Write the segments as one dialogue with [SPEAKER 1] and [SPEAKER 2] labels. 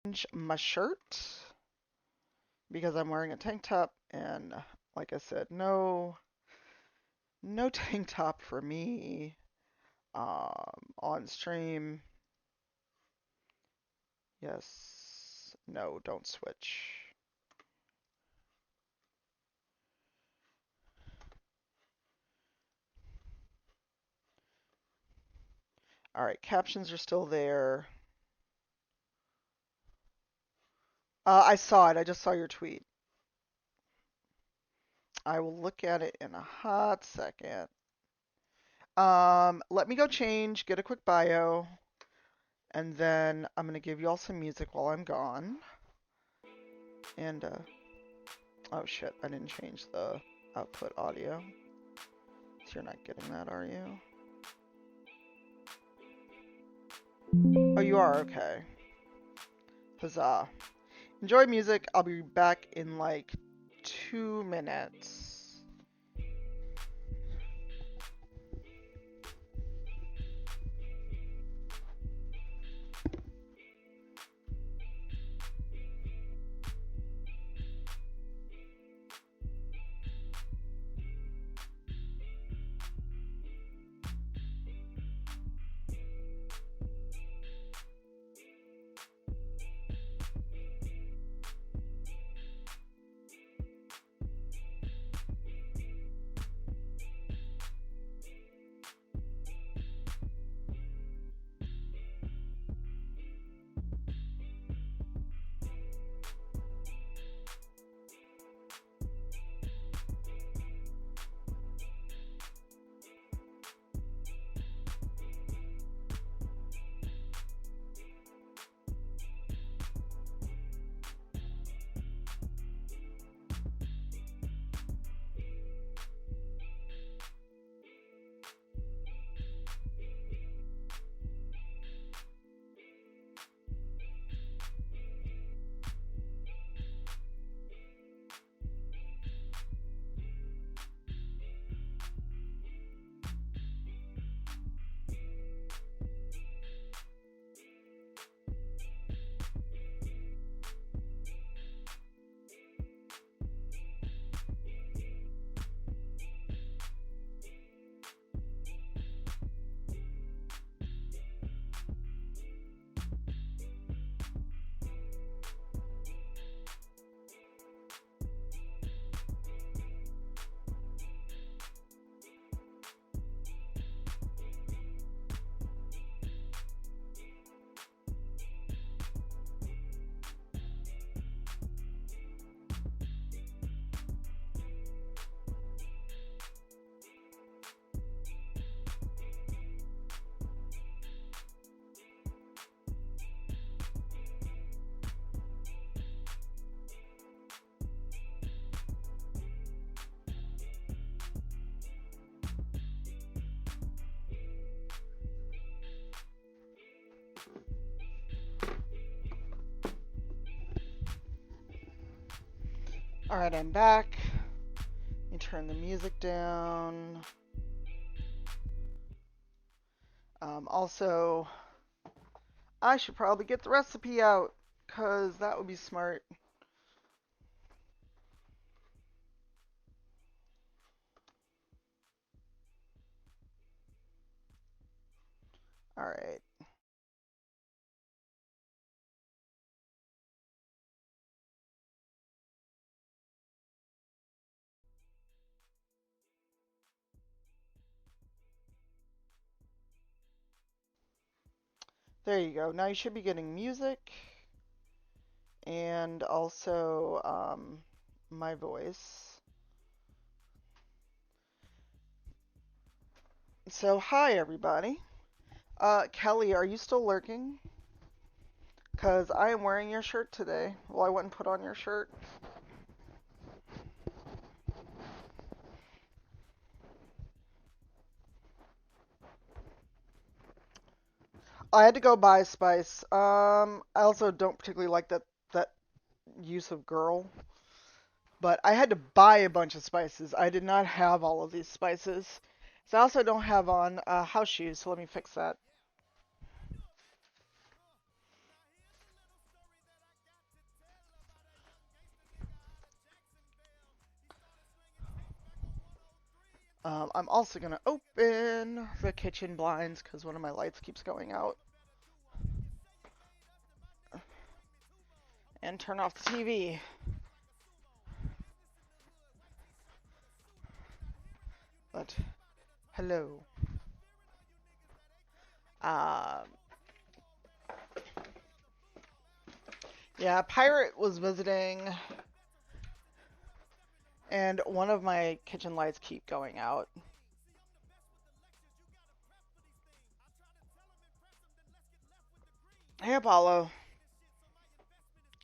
[SPEAKER 1] change my shirt because I'm wearing a tank top, and like I said, no tank top for me on stream. Yes. No, don't switch. All right, captions are still there. I saw it. I just saw your tweet. I will look at it in a hot second. Let me go change, get a quick bio, and then I'm gonna give you all some music while I'm gone. And oh shit, I didn't change the output audio. So you're not getting that, are you? Oh, you are? Okay. Huzzah. Enjoy music. I'll be back in like 2 minutes. Alright, I'm back. Let me turn the music down. Also, I should probably get the recipe out, because that would be smart. Alright. There you go. Now you should be getting music and also my voice. So, hi everybody. Kelly, are you still lurking? Because I am wearing your shirt today. Well, I went and put on your shirt. I had to go buy spice. I also don't particularly like that use of girl. But I had to buy a bunch of spices. I did not have all of these spices. So I also don't have on house shoes, so let me fix that. I'm also going to open the kitchen blinds because one of my lights keeps going out. And turn off the TV. But, hello. Um, yeah, Pirate was visiting, and one of my kitchen lights keep going out. Hey, Apollo.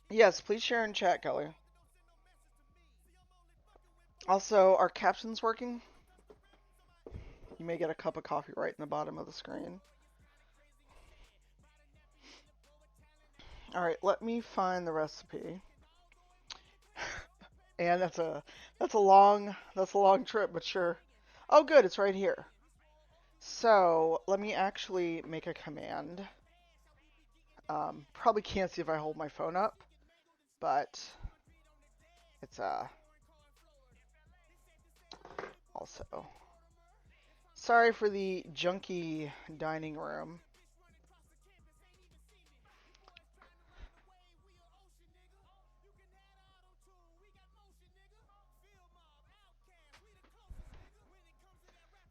[SPEAKER 1] Yes, please share in chat, Kelly. Also, are captions working? You may get a cup of coffee right in the bottom of the screen. Alright, let me find the recipe. And that's a long trip, but sure. Oh good, it's right here. So let me actually make a command. Probably can't see if I hold my phone up, but it's also. Sorry for the junky dining room.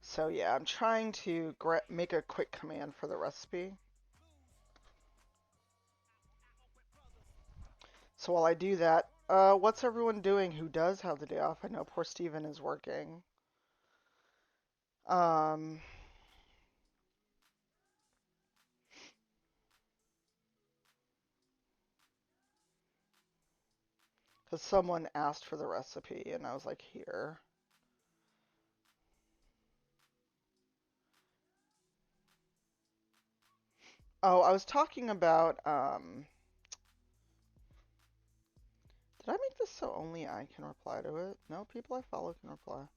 [SPEAKER 1] So yeah, I'm trying to make a quick command for the recipe. So while I do that, what's everyone doing who does have the day off? I know poor Steven is working. Because someone asked for the recipe, and I was like, here. Oh, I was talking about, did I make this so only I can reply to it? No, people I follow can reply.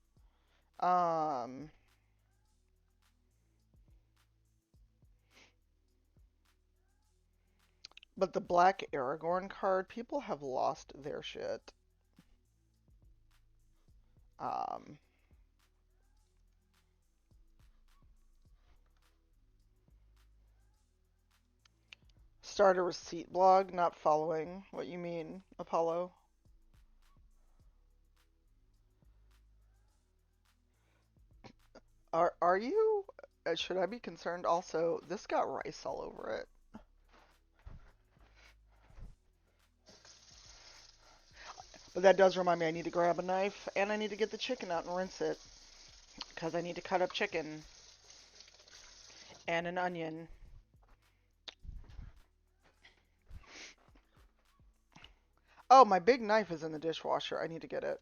[SPEAKER 1] But the black Aragorn card, people have lost their shit. Um, Start a receipt blog, not following what you mean, Apollo. Are you? Should I be concerned? Also, this got rice all over it. But that does remind me I need to grab a knife and I need to get the chicken out and rinse it. Because I need to cut up chicken and an onion. Oh, my big knife is in the dishwasher. I need to get it.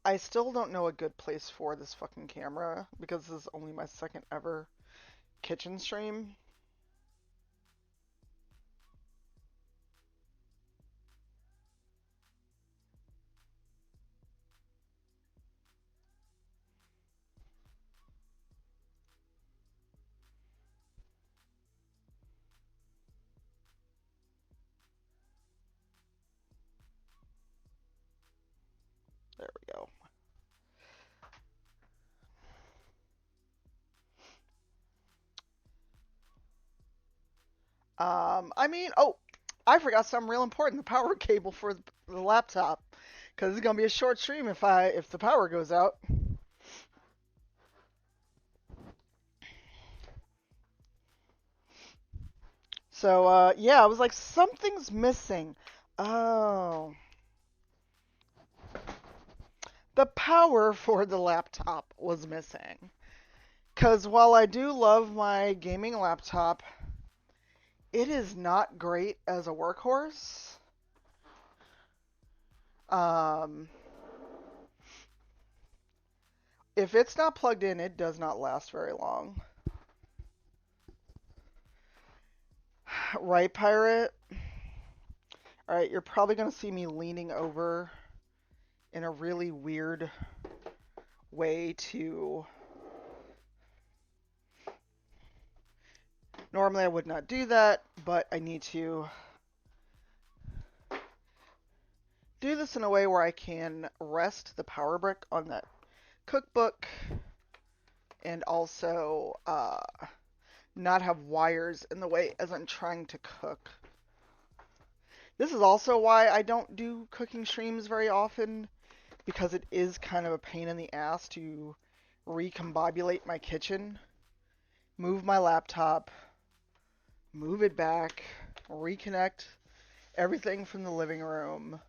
[SPEAKER 1] I still don't know a good place for this fucking camera because this is only my second ever kitchen stream. There we go. I mean, oh, I forgot something real important: the power cable for the laptop, because it's gonna be a short stream if the power goes out. So yeah, I was like, something's missing. Oh, the power for the laptop was missing. Because while I do love my gaming laptop, it is not great as a workhorse. Um, if it's not plugged in, it does not last very long. Right, Pirate? Alright, you're probably going to see me leaning over in a really weird way to... Normally I would not do that, but I need to do this in a way where I can rest the power brick on that cookbook and also not have wires in the way as I'm trying to cook. This is also why I don't do cooking streams very often, because it is kind of a pain in the ass to recombobulate my kitchen, move my laptop, move it back, reconnect everything from the living room.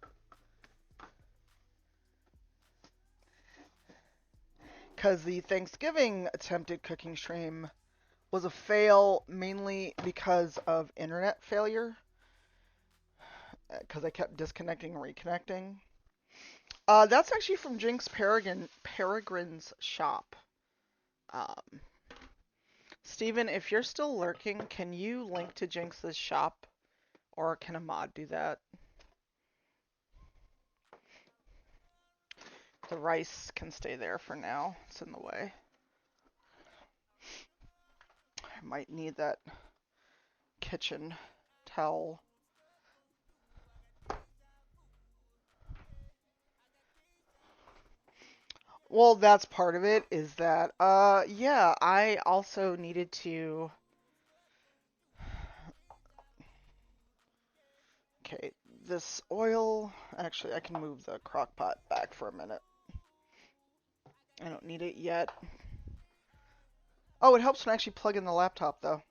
[SPEAKER 1] Because the Thanksgiving attempted cooking stream was a fail mainly because of internet failure, because I kept disconnecting and reconnecting. That's actually from Jinx Peregrine's shop. Um, Steven, if you're still lurking, can you link to Jinx's shop? Or can a mod do that? The rice can stay there for now. It's in the way. I might need that kitchen towel. Well, that's part of it, is that, yeah, I also needed to... Okay, this oil... Actually, I can move the crock pot back for a minute. I don't need it yet. Oh, it helps when I actually plug in the laptop, though.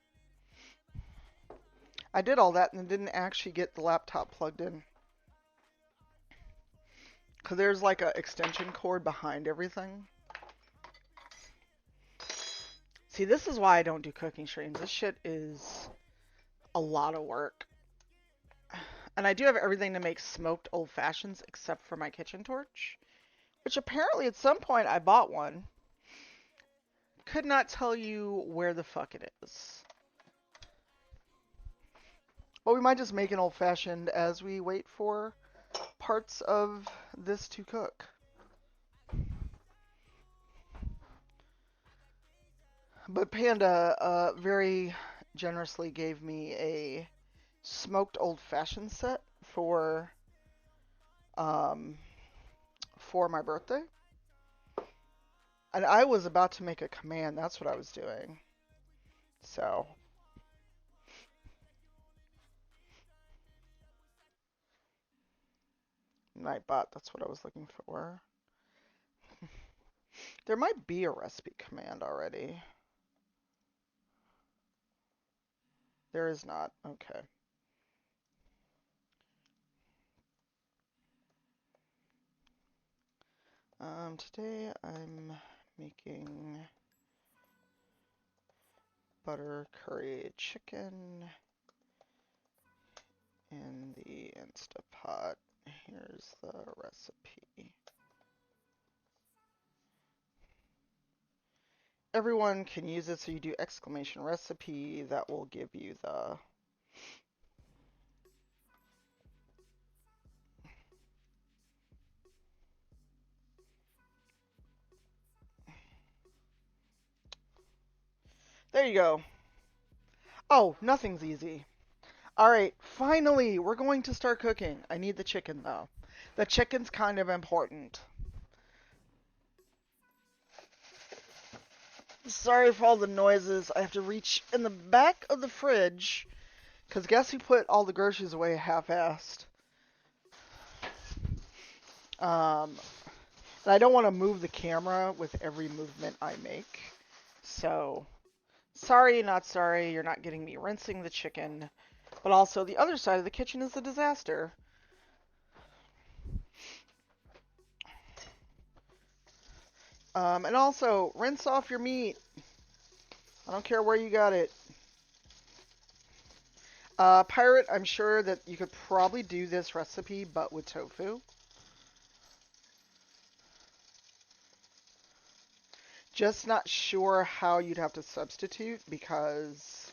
[SPEAKER 1] I did all that and didn't actually get the laptop plugged in. Because there's like an extension cord behind everything. See, this is why I don't do cooking streams. This shit is a lot of work. And I do have everything to make smoked old fashions except for my kitchen torch. Which apparently at some point I bought one. Could not tell you where the fuck it is. But we might just make an old fashioned as we wait for parts of this to cook. But Panda very generously gave me a smoked old fashioned set for my birthday. And I was about to make a command. That's what I was doing. So. Nightbot, that's what I was looking for. There might be a recipe command already. There is not. Okay. Today I'm making butter curry chicken in the InstaPot. Here's the recipe. Everyone can use it, so you do exclamation recipe. That will give you the... There you go. Oh, nothing's easy. Alright, finally, we're going to start cooking. I need the chicken, though. The chicken's kind of important. Sorry for all the noises. I have to reach in the back of the fridge, because guess who put all the groceries away half-assed? And I don't want to move the camera with every movement I make. So, sorry, not sorry, you're not getting me rinsing the chicken. But also, the other side of the kitchen is a disaster. And also, rinse off your meat. I don't care where you got it. Pirate, I'm sure that you could probably do this recipe, but with tofu. Just not sure how you'd have to substitute, because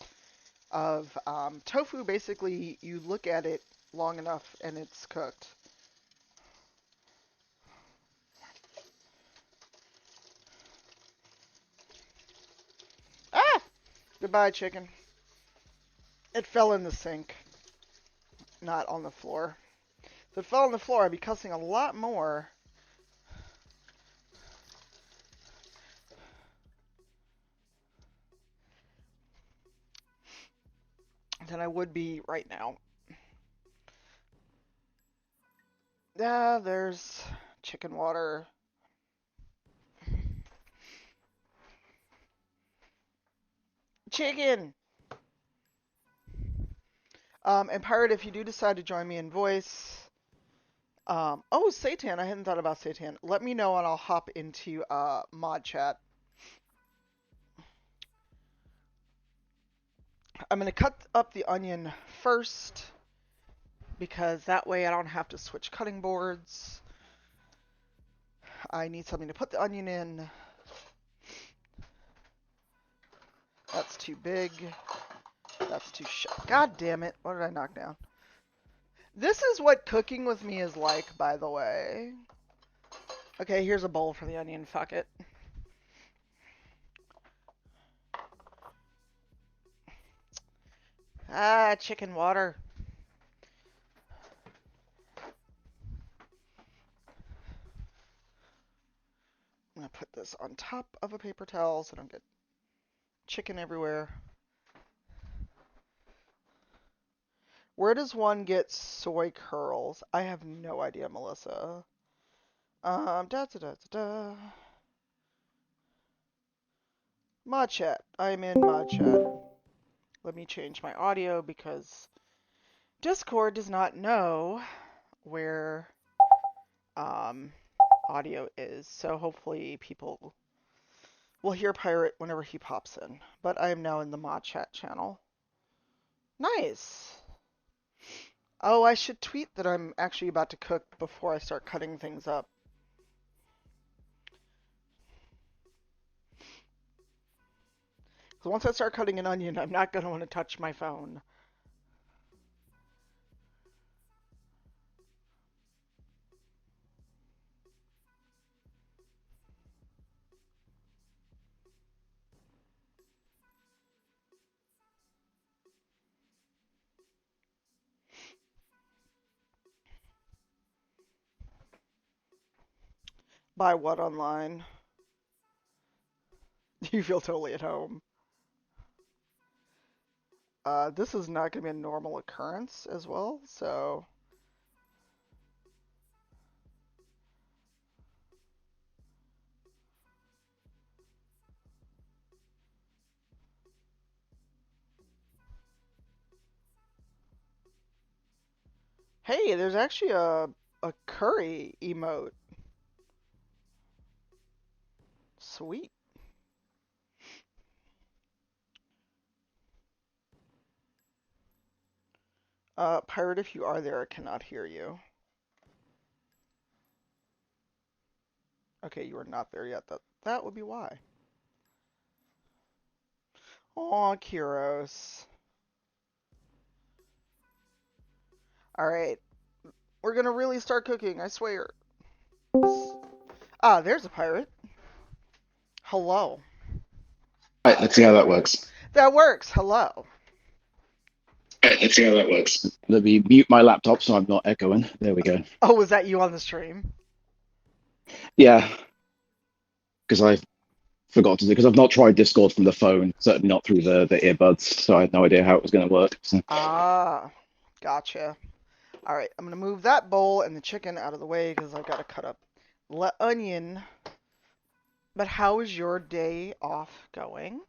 [SPEAKER 1] of tofu. Basically, you look at it long enough and it's cooked. Ah! Goodbye, chicken. It fell in the sink, not on the floor. If it fell on the floor, I'd be cussing a lot more than I would be right now. Yeah, there's chicken water. Chicken! And Pirate, if you do decide to join me in voice, oh, Satan, I hadn't thought about Satan. Let me know and I'll hop into mod chat. I'm going to cut up the onion first because that way I don't have to switch cutting boards. I need something to put the onion in. That's too big. That's too God damn it. What did I knock down? This is what cooking with me is like, by the way. Okay, here's a bowl for the onion. Fuck it. Ah, chicken water. I'm going to put this on top of a paper towel so I don't get chicken everywhere. Where does one get soy curls? I have no idea, Melissa. Da da da da da. Mod chat. I'm in mod chat. Let me change my audio because Discord does not know where audio is. So hopefully people will hear Pirate whenever he pops in. But I am now in the mod chat channel. Nice. Oh, I should tweet that I'm actually about to cook before I start cutting things up. So once I start cutting an onion, I'm not going to want to touch my phone. Buy what online? You feel totally at home. This is not going to be a normal occurrence as well, so... Hey, there's actually a curry emote. Sweet. Pirate, if you are there, I cannot hear you. Okay, you are not there yet. That would be why. Aw, Kyros. Alright, we're gonna really start cooking, I swear. Ah, there's a pirate. Hello.
[SPEAKER 2] Right, let's see how that works.
[SPEAKER 1] That works. Hello.
[SPEAKER 2] Right, let's see how that works. Let me mute my laptop so I'm not echoing. There we go.
[SPEAKER 1] Oh, was that you on the stream?
[SPEAKER 2] Yeah, because I forgot to do because I've not tried Discord from the phone, certainly not through the earbuds, so I had no idea how it was going to work. So.
[SPEAKER 1] Ah, gotcha. Alright, I'm gonna move that bowl and the chicken out of the way because I've got to cut up the onion. But how is your day off going?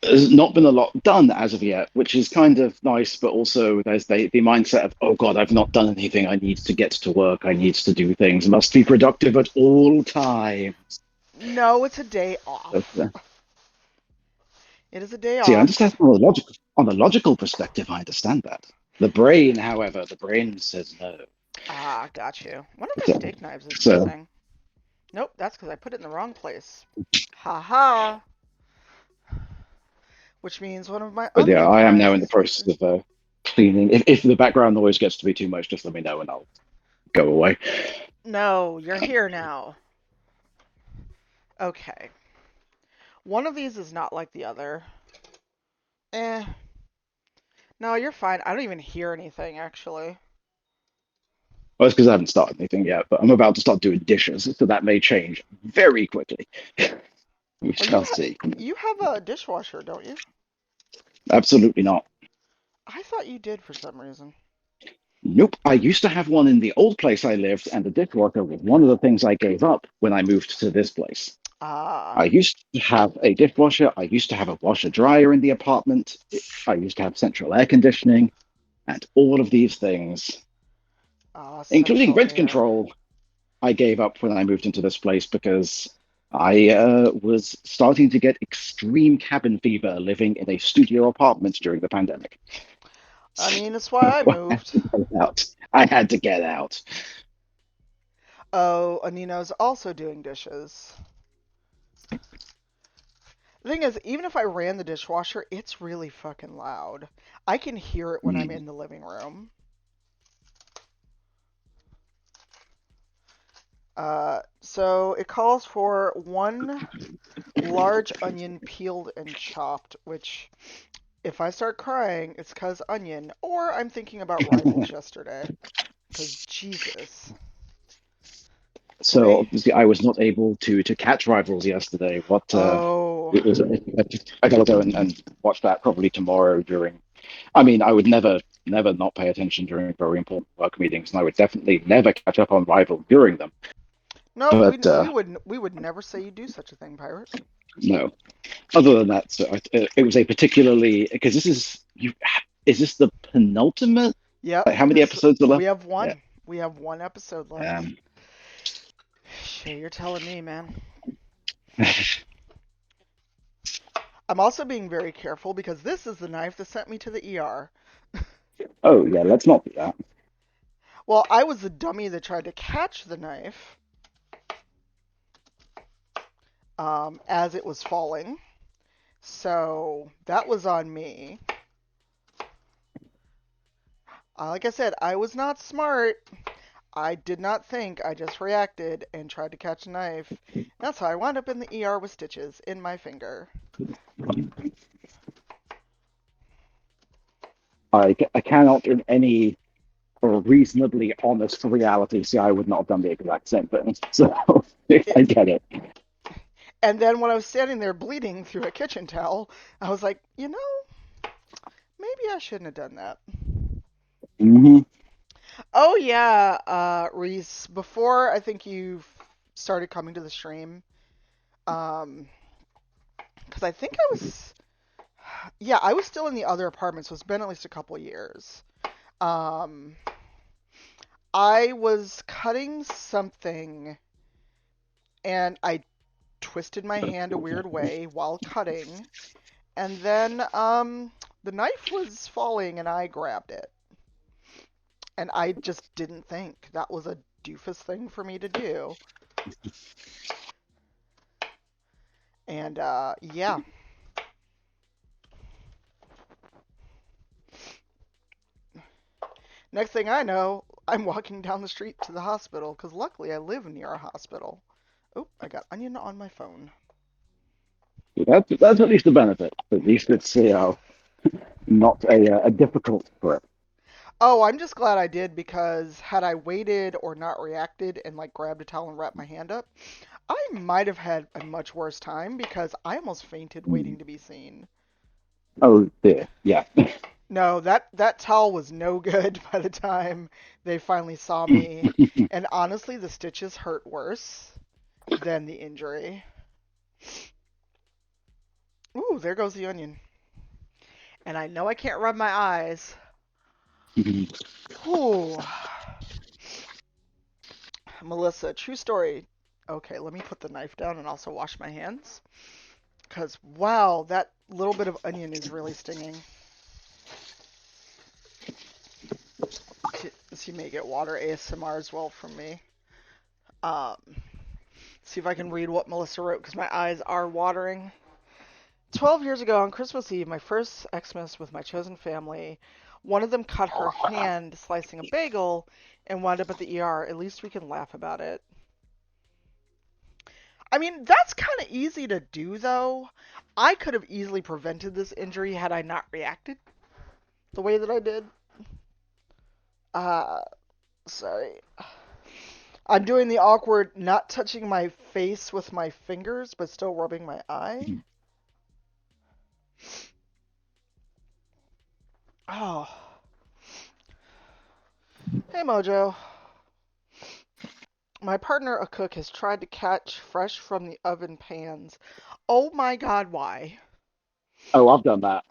[SPEAKER 2] There's not been a lot done as of yet, which is kind of nice, but also there's the mindset of, oh God, I've not done anything. I need to get to work. I need to do things. Must be productive at all times.
[SPEAKER 1] No, it's a day
[SPEAKER 2] So,
[SPEAKER 1] off. It is a day
[SPEAKER 2] see, I
[SPEAKER 1] off.
[SPEAKER 2] understand on the logical perspective, I understand that. The brain, however, the brain says no.
[SPEAKER 1] Ah, got you. One of my
[SPEAKER 2] So,
[SPEAKER 1] steak knives is
[SPEAKER 2] so
[SPEAKER 1] missing. Nope, that's because I put it in the wrong place. Ha ha! Which means one of my
[SPEAKER 2] but yeah,
[SPEAKER 1] onion
[SPEAKER 2] I am
[SPEAKER 1] knives
[SPEAKER 2] now in the
[SPEAKER 1] is
[SPEAKER 2] process
[SPEAKER 1] missing.
[SPEAKER 2] of cleaning. If the background noise gets to be too much, just let me know and I'll go away.
[SPEAKER 1] No, you're here now. Okay. One of these is not like the other. Eh. No, you're fine. I don't even hear anything, actually.
[SPEAKER 2] Well, it's because I haven't started anything yet, but I'm about to start doing dishes, so that may change very quickly. We
[SPEAKER 1] Oh,
[SPEAKER 2] shall see.
[SPEAKER 1] you have a dishwasher, don't you?
[SPEAKER 2] Absolutely not.
[SPEAKER 1] I thought you did for some reason.
[SPEAKER 2] Nope. I used to have one in the old place I lived, and the dishwasher was one of the things I gave up when I moved to this place.
[SPEAKER 1] Ah,
[SPEAKER 2] I used to have a dishwasher. I used to have a washer dryer in the apartment. I used to have central air conditioning, and all of these things, including
[SPEAKER 1] central
[SPEAKER 2] rent
[SPEAKER 1] air.
[SPEAKER 2] control, I gave up when I moved into this place because I was starting to get extreme cabin fever living in a studio apartment during the pandemic.
[SPEAKER 1] I
[SPEAKER 2] So
[SPEAKER 1] mean, it's why I
[SPEAKER 2] I had
[SPEAKER 1] moved.
[SPEAKER 2] to get out. I had to get out.
[SPEAKER 1] Oh, Anino's also doing dishes. The thing is, even if I ran the dishwasher, it's really fucking loud. I can hear it when I'm
[SPEAKER 2] Mm.
[SPEAKER 1] in the living room. So it calls for one large onion peeled and chopped, which, if I start crying, it's 'cause onion, or I'm thinking about rivals yesterday. 'Cause Jesus.
[SPEAKER 2] So
[SPEAKER 1] They.
[SPEAKER 2] obviously, I was not able to catch Rivals yesterday. What
[SPEAKER 1] Oh.
[SPEAKER 2] it was, I gotta go and watch that probably tomorrow during. I mean, I would never not pay attention during very important work meetings, and I would definitely never catch up on Rival during them.
[SPEAKER 1] Nope,
[SPEAKER 2] But
[SPEAKER 1] we would never say you do such a thing, pirate.
[SPEAKER 2] no, other than that, so it was a particularly because this is you. Is this the penultimate?
[SPEAKER 1] Yep,
[SPEAKER 2] Like, how many
[SPEAKER 1] this
[SPEAKER 2] episodes are
[SPEAKER 1] we
[SPEAKER 2] left?
[SPEAKER 1] have
[SPEAKER 2] Yeah.
[SPEAKER 1] one. We have one episode left.
[SPEAKER 2] Um,
[SPEAKER 1] Shit, you're telling me, man. I'm also being very careful because this is the knife that sent me to the ER.
[SPEAKER 2] oh yeah, let's not do that.
[SPEAKER 1] Well, I was the dummy that tried to catch the knife as it was falling. So that was on me. Like I said, I was not smart. I did not think. I just reacted and tried to catch a knife. That's how I wound up in the ER with stitches in my finger.
[SPEAKER 2] I cannot in any reasonably honest reality see I would not have done the exact same thing. So
[SPEAKER 1] It,
[SPEAKER 2] I get it.
[SPEAKER 1] and then when I was standing there bleeding through a kitchen towel, I was like, maybe I shouldn't have done that.
[SPEAKER 2] Hmm.
[SPEAKER 1] Oh yeah, Reese. Before I think you started coming to the stream, um, because I think I was, yeah, I was still in the other apartment, so it's been at least a couple of years. Um, I was cutting something, and I twisted my hand a weird way while cutting, and then the knife was falling, and I grabbed it, and I just didn't think that was a doofus thing for me to do, and yeah. Next thing I know, I'm walking down the street to the hospital because luckily I live near a hospital. Oh, I got onion on my phone.
[SPEAKER 2] That's at least a benefit. At least it's not a difficult trip.
[SPEAKER 1] Oh, I'm just glad I did because had I waited or not reacted and like grabbed a towel and wrapped my hand up, I might have had a much worse time because I almost fainted
[SPEAKER 2] Mm.
[SPEAKER 1] waiting to be seen.
[SPEAKER 2] Oh dear, yeah.
[SPEAKER 1] No, that towel was no good by the time they finally saw me. And honestly, the stitches hurt worse than the injury. Ooh, there goes the onion. And I know I can't rub my eyes. Whew. Melissa, true story. Okay, let me put the knife down and also wash my hands. Because, wow, that little bit of onion is really stinging. She may get water ASMR as well from me. Um, see if I can read what Melissa wrote because my eyes are watering. 12 years ago on Christmas Eve, my first Xmas with my chosen family, one of them cut her hand slicing a bagel and wound up at the ER. At least we can laugh about it. I mean, that's kind of easy to do, though. I could have easily prevented this injury had I not reacted the way that I did. Uh, Sorry. I'm doing the awkward not touching my face with my fingers, but still rubbing my eye. Oh. Hey, Mojo. My partner, a cook, has tried to catch fresh from the oven pans. Oh my god, why?
[SPEAKER 2] Oh, I've done that.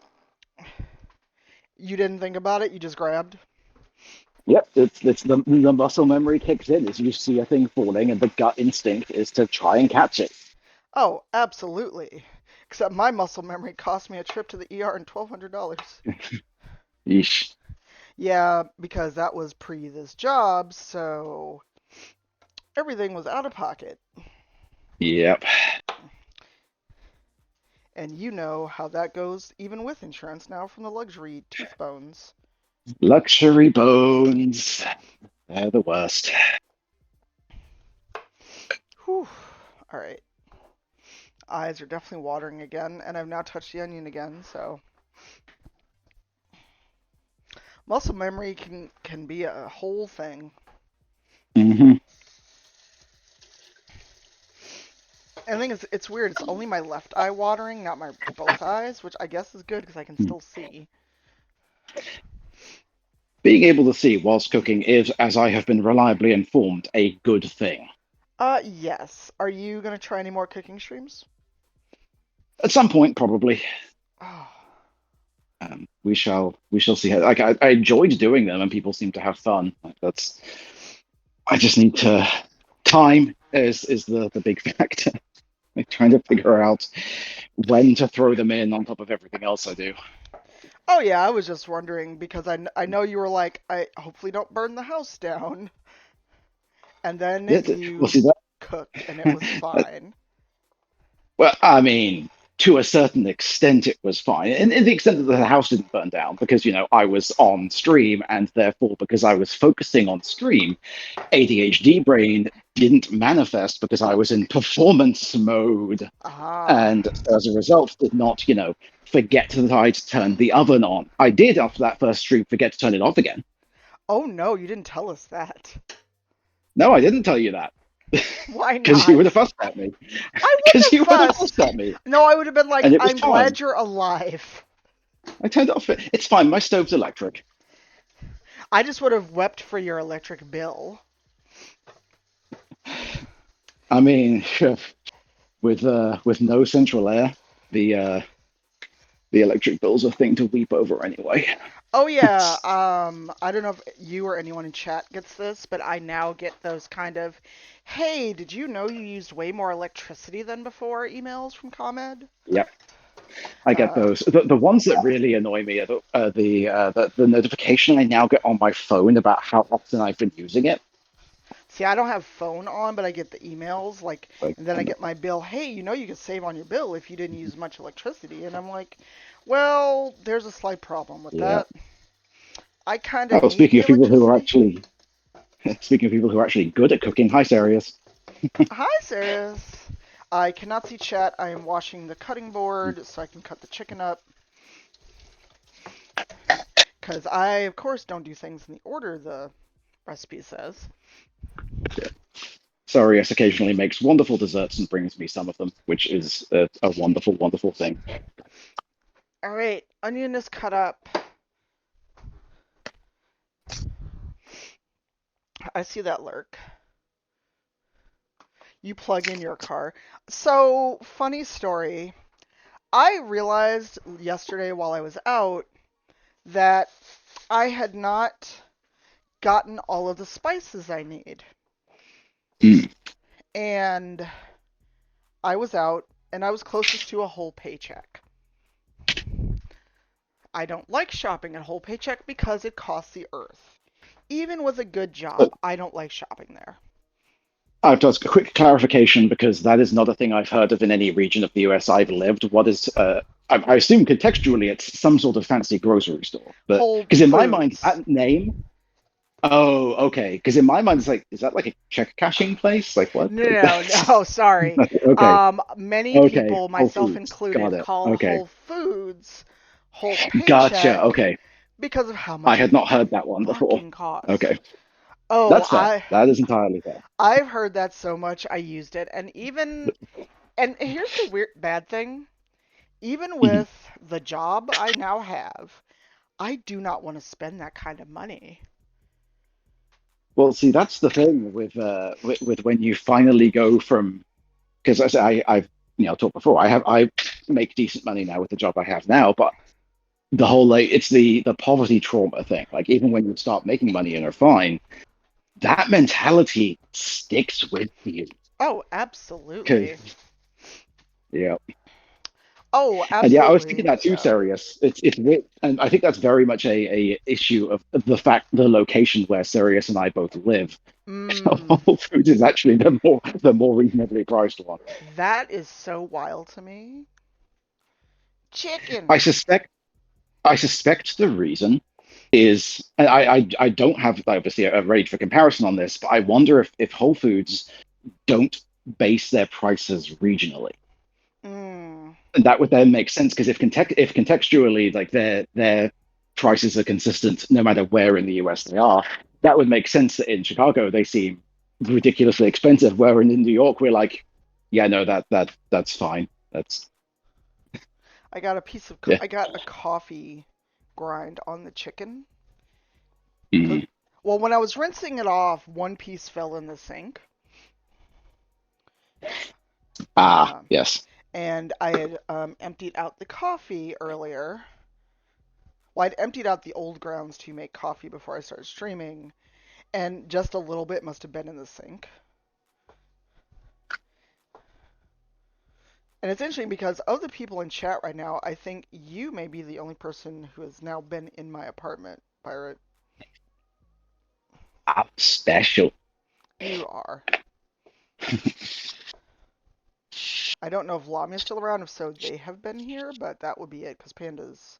[SPEAKER 1] You didn't think about it, you just grabbed?
[SPEAKER 2] Yep, it's the muscle memory kicks in as you see a thing falling, and the gut instinct is to try and catch it.
[SPEAKER 1] Oh, absolutely. Except my muscle memory cost me a trip to the ER and $1,200.
[SPEAKER 2] Yeesh.
[SPEAKER 1] Yeah, because that was pre this job, so everything was out of pocket.
[SPEAKER 2] Yep.
[SPEAKER 1] And you know how that goes even with insurance now from the luxury tooth bones.
[SPEAKER 2] Luxury bones. They're the worst.
[SPEAKER 1] Whew. Alright. Eyes are definitely watering again, and I've now touched the onion again, so muscle memory can be a whole thing.
[SPEAKER 2] Hmm.
[SPEAKER 1] And the thing is, it's weird. It's only my left eye watering, not my both eyes, which I guess is good because I can still see.
[SPEAKER 2] Being able to see whilst cooking is, as I have been reliably informed, a good thing.
[SPEAKER 1] Yes. Are you gonna try any more cooking streams?
[SPEAKER 2] At some point, probably.
[SPEAKER 1] Oh,
[SPEAKER 2] We shall see. Like I enjoyed doing them, and people seem to have fun. Like, that's. I just need to. Time is the big factor. Like trying to figure out when to throw them in on top of everything else I do.
[SPEAKER 1] oh yeah. I was just wondering because I know you were like, I hopefully don't burn the house down, and then
[SPEAKER 2] Yeah, well,
[SPEAKER 1] you
[SPEAKER 2] see
[SPEAKER 1] cooked and it was
[SPEAKER 2] that.
[SPEAKER 1] fine.
[SPEAKER 2] Well, I mean, to a certain extent, it was fine. In the extent that the house didn't burn down, because, I was on stream, and therefore, because I was focusing on stream, ADHD brain didn't manifest because I was in performance mode.
[SPEAKER 1] Ah.
[SPEAKER 2] And as a result, did not, forget that I'd turned the oven on. I did, after that first stream, forget to turn it off again.
[SPEAKER 1] Oh no, you didn't tell us that.
[SPEAKER 2] No, I didn't tell you that
[SPEAKER 1] Why
[SPEAKER 2] because you would have
[SPEAKER 1] not?
[SPEAKER 2] fussed at me.
[SPEAKER 1] I wouldn't
[SPEAKER 2] Because
[SPEAKER 1] have
[SPEAKER 2] you would have
[SPEAKER 1] fussed.
[SPEAKER 2] fussed at me.
[SPEAKER 1] No, I would have been like,
[SPEAKER 2] And it was
[SPEAKER 1] I'm glad
[SPEAKER 2] fine.
[SPEAKER 1] you're alive.
[SPEAKER 2] I turned it off. It's fine. My stove's electric.
[SPEAKER 1] I just would have wept for your electric bill.
[SPEAKER 2] I mean, with no central air, the uh, the electric bill's a thing to weep over anyway.
[SPEAKER 1] Oh yeah, I don't know if you or anyone in chat gets this, but I now get those kind of, hey, did you know you used way more electricity than before emails from ComEd?
[SPEAKER 2] Yep, I get
[SPEAKER 1] Uh,
[SPEAKER 2] those. The ones that really annoy me are the notification I now get on my phone about how often I've been using it.
[SPEAKER 1] See, I don't have phone on, but I get the emails, like,
[SPEAKER 2] Like,
[SPEAKER 1] and then I
[SPEAKER 2] kind of,
[SPEAKER 1] get my bill, hey, you know you can save on your bill if you didn't use much electricity, and I'm like, well, there's a slight problem with
[SPEAKER 2] yeah.
[SPEAKER 1] that. I kind of
[SPEAKER 2] Oh,
[SPEAKER 1] need
[SPEAKER 2] speaking
[SPEAKER 1] the
[SPEAKER 2] of people who are
[SPEAKER 1] electricity.
[SPEAKER 2] actually speaking of people who are actually good at cooking, hi, Sarius.
[SPEAKER 1] Hi, Sarah. I cannot see chat. I am washing the cutting board so I can cut the chicken up. Because I, of course, don't do things in the order the recipe says.
[SPEAKER 2] Sarius occasionally makes wonderful desserts and brings me some of them, which is a wonderful, wonderful thing.
[SPEAKER 1] Alright, onion is cut up. I see that lurk. You plug in your car. So, funny story. I realized yesterday while I was out that I had not gotten all of the spices I need.
[SPEAKER 2] Mm.
[SPEAKER 1] And I was out and I was closest to a whole paycheck. I don't like shopping at whole paycheck because it costs the earth. Even with a good job, I don't like shopping there.
[SPEAKER 2] I have to ask a quick clarification because that is not a thing I've heard of in any region of the US I've lived. What is, I assume contextually it's some sort of fancy grocery store, but
[SPEAKER 1] Whole
[SPEAKER 2] because in my mind,
[SPEAKER 1] Foods.
[SPEAKER 2] that name, oh, okay. Because in my mind, it's like, is that like a check cashing place? Like what?
[SPEAKER 1] No,
[SPEAKER 2] Like
[SPEAKER 1] no,
[SPEAKER 2] that's
[SPEAKER 1] no, sorry.
[SPEAKER 2] okay.
[SPEAKER 1] Many
[SPEAKER 2] Okay.
[SPEAKER 1] people,
[SPEAKER 2] Whole
[SPEAKER 1] myself
[SPEAKER 2] Foods. Got
[SPEAKER 1] included,
[SPEAKER 2] it.
[SPEAKER 1] call
[SPEAKER 2] Okay.
[SPEAKER 1] Whole Foods whole
[SPEAKER 2] Gotcha.
[SPEAKER 1] paycheck
[SPEAKER 2] Okay.
[SPEAKER 1] because of how
[SPEAKER 2] I
[SPEAKER 1] much
[SPEAKER 2] had
[SPEAKER 1] it
[SPEAKER 2] not heard that one before.
[SPEAKER 1] fucking costs.
[SPEAKER 2] Okay.
[SPEAKER 1] Oh,
[SPEAKER 2] That's fair. That is entirely fair.
[SPEAKER 1] I've heard that so much I used it, and even and here's the weird bad thing. Even
[SPEAKER 2] Mhm.
[SPEAKER 1] with the job I now have, I do not want to spend that kind of money.
[SPEAKER 2] Well, see, that's the thing with when you finally go from, because I say I've talked before. I make decent money now with the job I have now, but the whole like it's the poverty trauma thing. Like even when you start making money and are fine, that mentality sticks with you.
[SPEAKER 1] Oh,
[SPEAKER 2] Cause
[SPEAKER 1] absolutely.
[SPEAKER 2] yeah,
[SPEAKER 1] Oh,
[SPEAKER 2] and yeah, I was thinking
[SPEAKER 1] absolutely.
[SPEAKER 2] that too,
[SPEAKER 1] So,
[SPEAKER 2] Sirius. And I think that's very much a issue of the fact the location where Sirius and I both live.
[SPEAKER 1] mm,
[SPEAKER 2] Whole Foods is actually the more reasonably priced one.
[SPEAKER 1] that is so wild to me.
[SPEAKER 2] I
[SPEAKER 1] Chicken.
[SPEAKER 2] suspect I suspect the reason is and I don't have obviously a rate for comparison on this, but I wonder if Whole Foods don't base their prices regionally.
[SPEAKER 1] Mm,
[SPEAKER 2] And that would then make sense because if contextually like their prices are consistent no matter where in the US they are, that would make sense that in Chicago they seem ridiculously expensive, where in New York we're like, yeah, no, that's fine. That's
[SPEAKER 1] I got a piece of
[SPEAKER 2] yeah.
[SPEAKER 1] I got a coffee grind on the chicken. 'Cause-
[SPEAKER 2] Mm.
[SPEAKER 1] well, when I was rinsing it off, one piece fell in the sink.
[SPEAKER 2] Ah,
[SPEAKER 1] Um,
[SPEAKER 2] yes.
[SPEAKER 1] and I had emptied out the coffee earlier. Well, I'd emptied out the old grounds to make coffee before I started streaming, and just a little bit must have been in the sink. And it's interesting because of the people in chat right now, I think you may be the only person who has now been in my apartment, Pirate.
[SPEAKER 2] Ah, special.
[SPEAKER 1] You are. I don't know if Lamia's still around. If so, they have been here, but that would be it because Panda's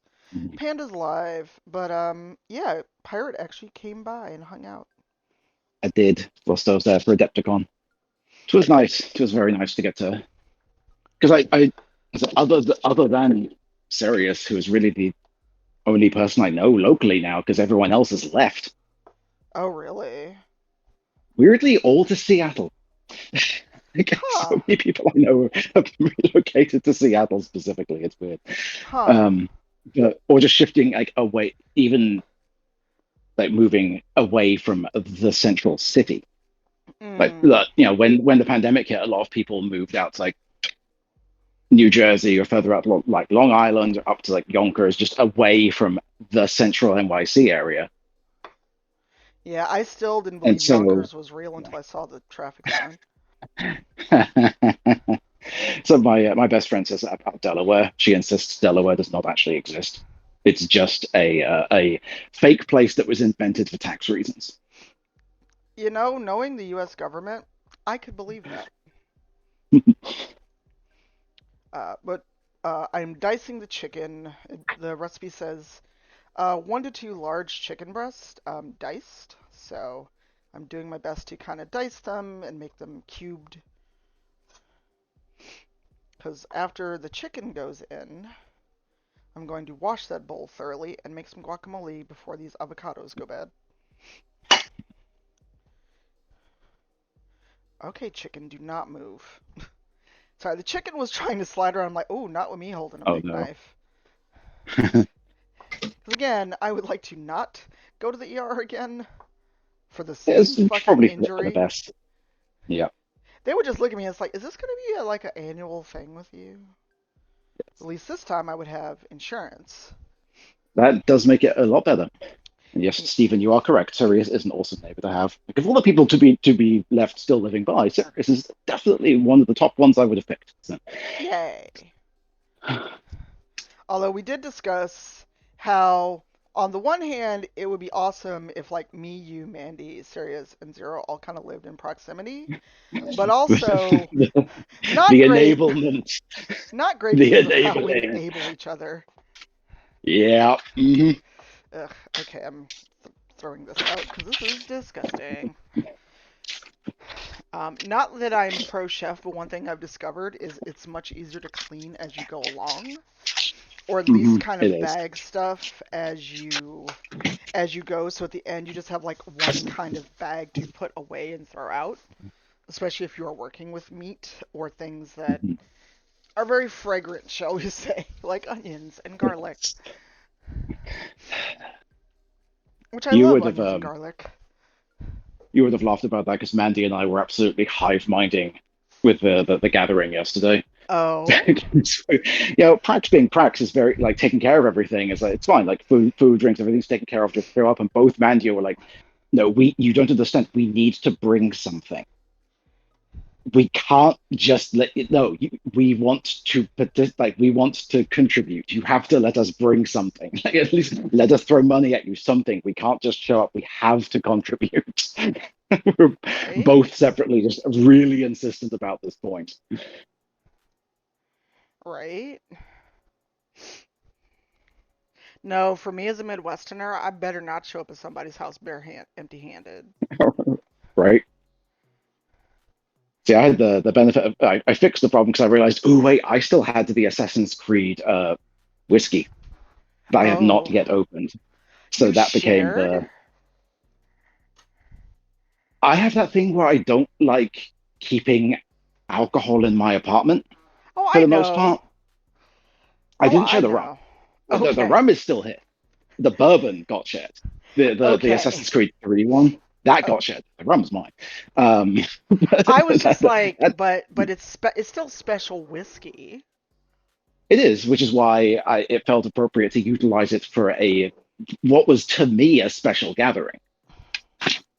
[SPEAKER 1] live. But yeah, Pirate actually came by and hung out.
[SPEAKER 2] I did whilst I was there for Adepticon. It was nice. It was very nice to get to because other than Sirius, who is really the only person I know locally now, because everyone else has left.
[SPEAKER 1] Oh, really?
[SPEAKER 2] Weirdly, all to Seattle. I guess
[SPEAKER 1] Huh.
[SPEAKER 2] so many people I know have relocated to Seattle specifically. It's weird.
[SPEAKER 1] Huh.
[SPEAKER 2] Um, or just shifting like away, even like moving away from the central city. Like
[SPEAKER 1] Mm.
[SPEAKER 2] when the pandemic hit, a lot of people moved out to like New Jersey or further up, like Long Island, up to like Yonkers, just away from the central NYC area.
[SPEAKER 1] Yeah, I still didn't
[SPEAKER 2] And
[SPEAKER 1] believe
[SPEAKER 2] so,
[SPEAKER 1] Yonkers was real until I saw the traffic sign.
[SPEAKER 2] so my best friend says about Delaware. She insists Delaware does not actually exist. It's just a fake place that was invented for tax reasons.
[SPEAKER 1] You know, knowing the U.S. government, I could believe that. But I'm dicing the chicken. The recipe says 1 to 2 large chicken breasts, diced. So I'm doing my best to kind of dice them and make them cubed. Because after the chicken goes in, I'm going to wash that bowl thoroughly and make some guacamole before these avocados go bad. Okay, chicken, do not move. Sorry, the chicken was trying to slide around. I'm like, oh, not with me holding a
[SPEAKER 2] Oh
[SPEAKER 1] big
[SPEAKER 2] no.
[SPEAKER 1] knife. Because again, I would like to not go to the ER again for the same
[SPEAKER 2] It's
[SPEAKER 1] fucking
[SPEAKER 2] probably for the
[SPEAKER 1] injury.
[SPEAKER 2] best. Yeah,
[SPEAKER 1] They would just look at me and it's like, is this going to be like an annual thing with you? At least this time I would have insurance.
[SPEAKER 2] that does make it a lot better. And yes,
[SPEAKER 1] Y-
[SPEAKER 2] Stephen, you are correct. Sirius is an awesome neighbor to have. Like, of all the people to be left still living by, Sirius is definitely one of the top ones I would have picked. So.
[SPEAKER 1] Yay. Although we did discuss how, on the one hand, it would be awesome if, like, me, you, Mandy, Sirius, and Zero all kind of lived in proximity. But also,
[SPEAKER 2] the,
[SPEAKER 1] not
[SPEAKER 2] the
[SPEAKER 1] great.
[SPEAKER 2] enablement,
[SPEAKER 1] Not great
[SPEAKER 2] the
[SPEAKER 1] because of how we
[SPEAKER 2] enabling.
[SPEAKER 1] enable each other.
[SPEAKER 2] Yeah.
[SPEAKER 1] Ugh, okay, I'm throwing this out because this is disgusting. Not that I'm pro chef, but one thing I've discovered is it's much easier to clean as you go along. or at least kind
[SPEAKER 2] It
[SPEAKER 1] of
[SPEAKER 2] is.
[SPEAKER 1] bag stuff as you go. So at the end, you just have like one kind of bag to put away and throw out, especially if you are working with meat or things that
[SPEAKER 2] Mhm.
[SPEAKER 1] are very fragrant, shall we say, like onions and garlic, which I
[SPEAKER 2] You
[SPEAKER 1] love
[SPEAKER 2] would have
[SPEAKER 1] onions and garlic.
[SPEAKER 2] you would have laughed about that because Mandy and I were absolutely hive minding with the gathering yesterday.
[SPEAKER 1] Oh,
[SPEAKER 2] Prax being Prax is very like taking care of everything. Is like it's fine. Like food, drinks, everything's taken care of. Just show up, and both Mandy were like, "No, we you don't understand. We need to bring something. We can't just let it. No, we want to like we want to contribute. You have to let us bring something. Like at least let us throw money at you. Something. We can't just show up. We have to contribute." We're
[SPEAKER 1] right,
[SPEAKER 2] both separately just really insistent about this point.
[SPEAKER 1] right. No, for me as a Midwesterner, I better not show up at somebody's house empty-handed.
[SPEAKER 2] Right? See, I had the benefit of I fixed the problem because I realized, oh wait, I still had the Assassin's Creed whiskey that I had not
[SPEAKER 1] Oh,
[SPEAKER 2] yet opened. So
[SPEAKER 1] you
[SPEAKER 2] that became
[SPEAKER 1] shared?
[SPEAKER 2] the. I have that thing where I don't like keeping alcohol in my apartment
[SPEAKER 1] Oh,
[SPEAKER 2] for
[SPEAKER 1] I
[SPEAKER 2] the most
[SPEAKER 1] know.
[SPEAKER 2] part. I
[SPEAKER 1] Oh,
[SPEAKER 2] didn't share
[SPEAKER 1] I
[SPEAKER 2] the rum.
[SPEAKER 1] know.
[SPEAKER 2] The
[SPEAKER 1] Okay,
[SPEAKER 2] rum is still here. The bourbon got shared. The
[SPEAKER 1] okay.
[SPEAKER 2] Assassin's Creed 3 one that
[SPEAKER 1] Oh,
[SPEAKER 2] got shared. The rum's mine. Um,
[SPEAKER 1] I was just like,
[SPEAKER 2] that,
[SPEAKER 1] but it's still special whiskey.
[SPEAKER 2] it is, which is why it felt appropriate to utilize it for a what was to me a special gathering.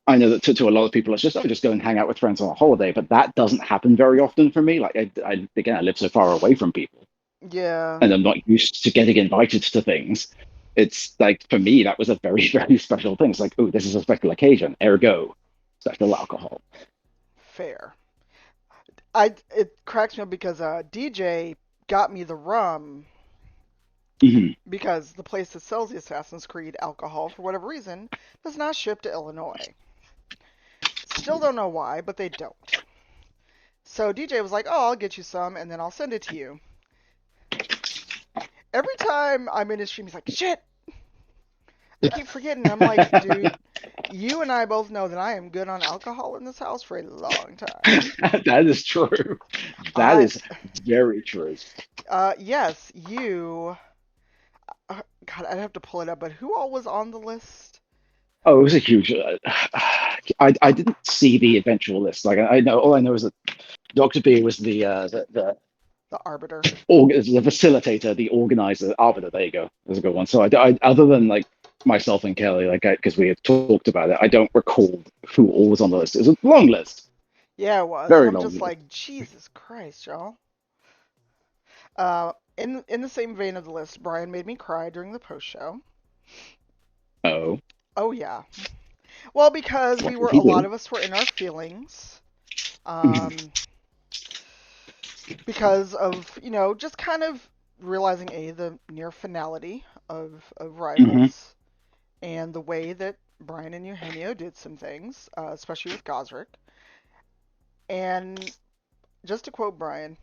[SPEAKER 2] I know that to a lot of people, it's just, oh, just go and hang out with friends on a holiday, but that doesn't happen very often for me. Like, again, I live so far away from people
[SPEAKER 1] Yeah,
[SPEAKER 2] and I'm not used to getting invited to things. It's like, for me, that was a very, very special thing. It's like, oh, this is a special occasion, ergo, special alcohol.
[SPEAKER 1] fair. It cracks me up because DJ got me the rum
[SPEAKER 2] Mhm.
[SPEAKER 1] because the place that sells the Assassin's Creed alcohol, for whatever reason, does not ship to Illinois. Still don't know why, but they don't. So DJ was like, "Oh, I'll get you some, and then I'll send it to you." Every time I'm in his stream, he's like, "Shit, I keep forgetting." I'm like, "Dude, you and I both know that I am good on alcohol in this house for a long time."
[SPEAKER 2] That is true. That
[SPEAKER 1] I,
[SPEAKER 2] is very true.
[SPEAKER 1] yes, you. God, I'd have to pull it up, but who all was on the list?
[SPEAKER 2] Oh, it was a huge. I didn't see the eventual list. Like I know, all I know is that Doctor B was
[SPEAKER 1] The Arbiter.
[SPEAKER 2] the facilitator, the organizer, arbiter. There you go. There's a good one. So other than like myself and Kelly, like because we had talked about it, I don't recall who all was on the list. It was a long list,
[SPEAKER 1] Yeah, it was, and
[SPEAKER 2] very
[SPEAKER 1] I'm
[SPEAKER 2] long
[SPEAKER 1] just
[SPEAKER 2] list.
[SPEAKER 1] like, Jesus Christ, y'all. In the same vein of the list, Brian made me cry during the post show.
[SPEAKER 2] Oh,
[SPEAKER 1] Oh yeah. Well, because
[SPEAKER 2] what
[SPEAKER 1] we
[SPEAKER 2] did
[SPEAKER 1] were
[SPEAKER 2] he
[SPEAKER 1] a lot
[SPEAKER 2] do?
[SPEAKER 1] of us were in our feelings. Um, because of just kind of realizing the near finality of
[SPEAKER 2] Hmm.
[SPEAKER 1] Rivals and the way that Brian and Eugenio did some things, especially with Gosrick. And just to quote Brian,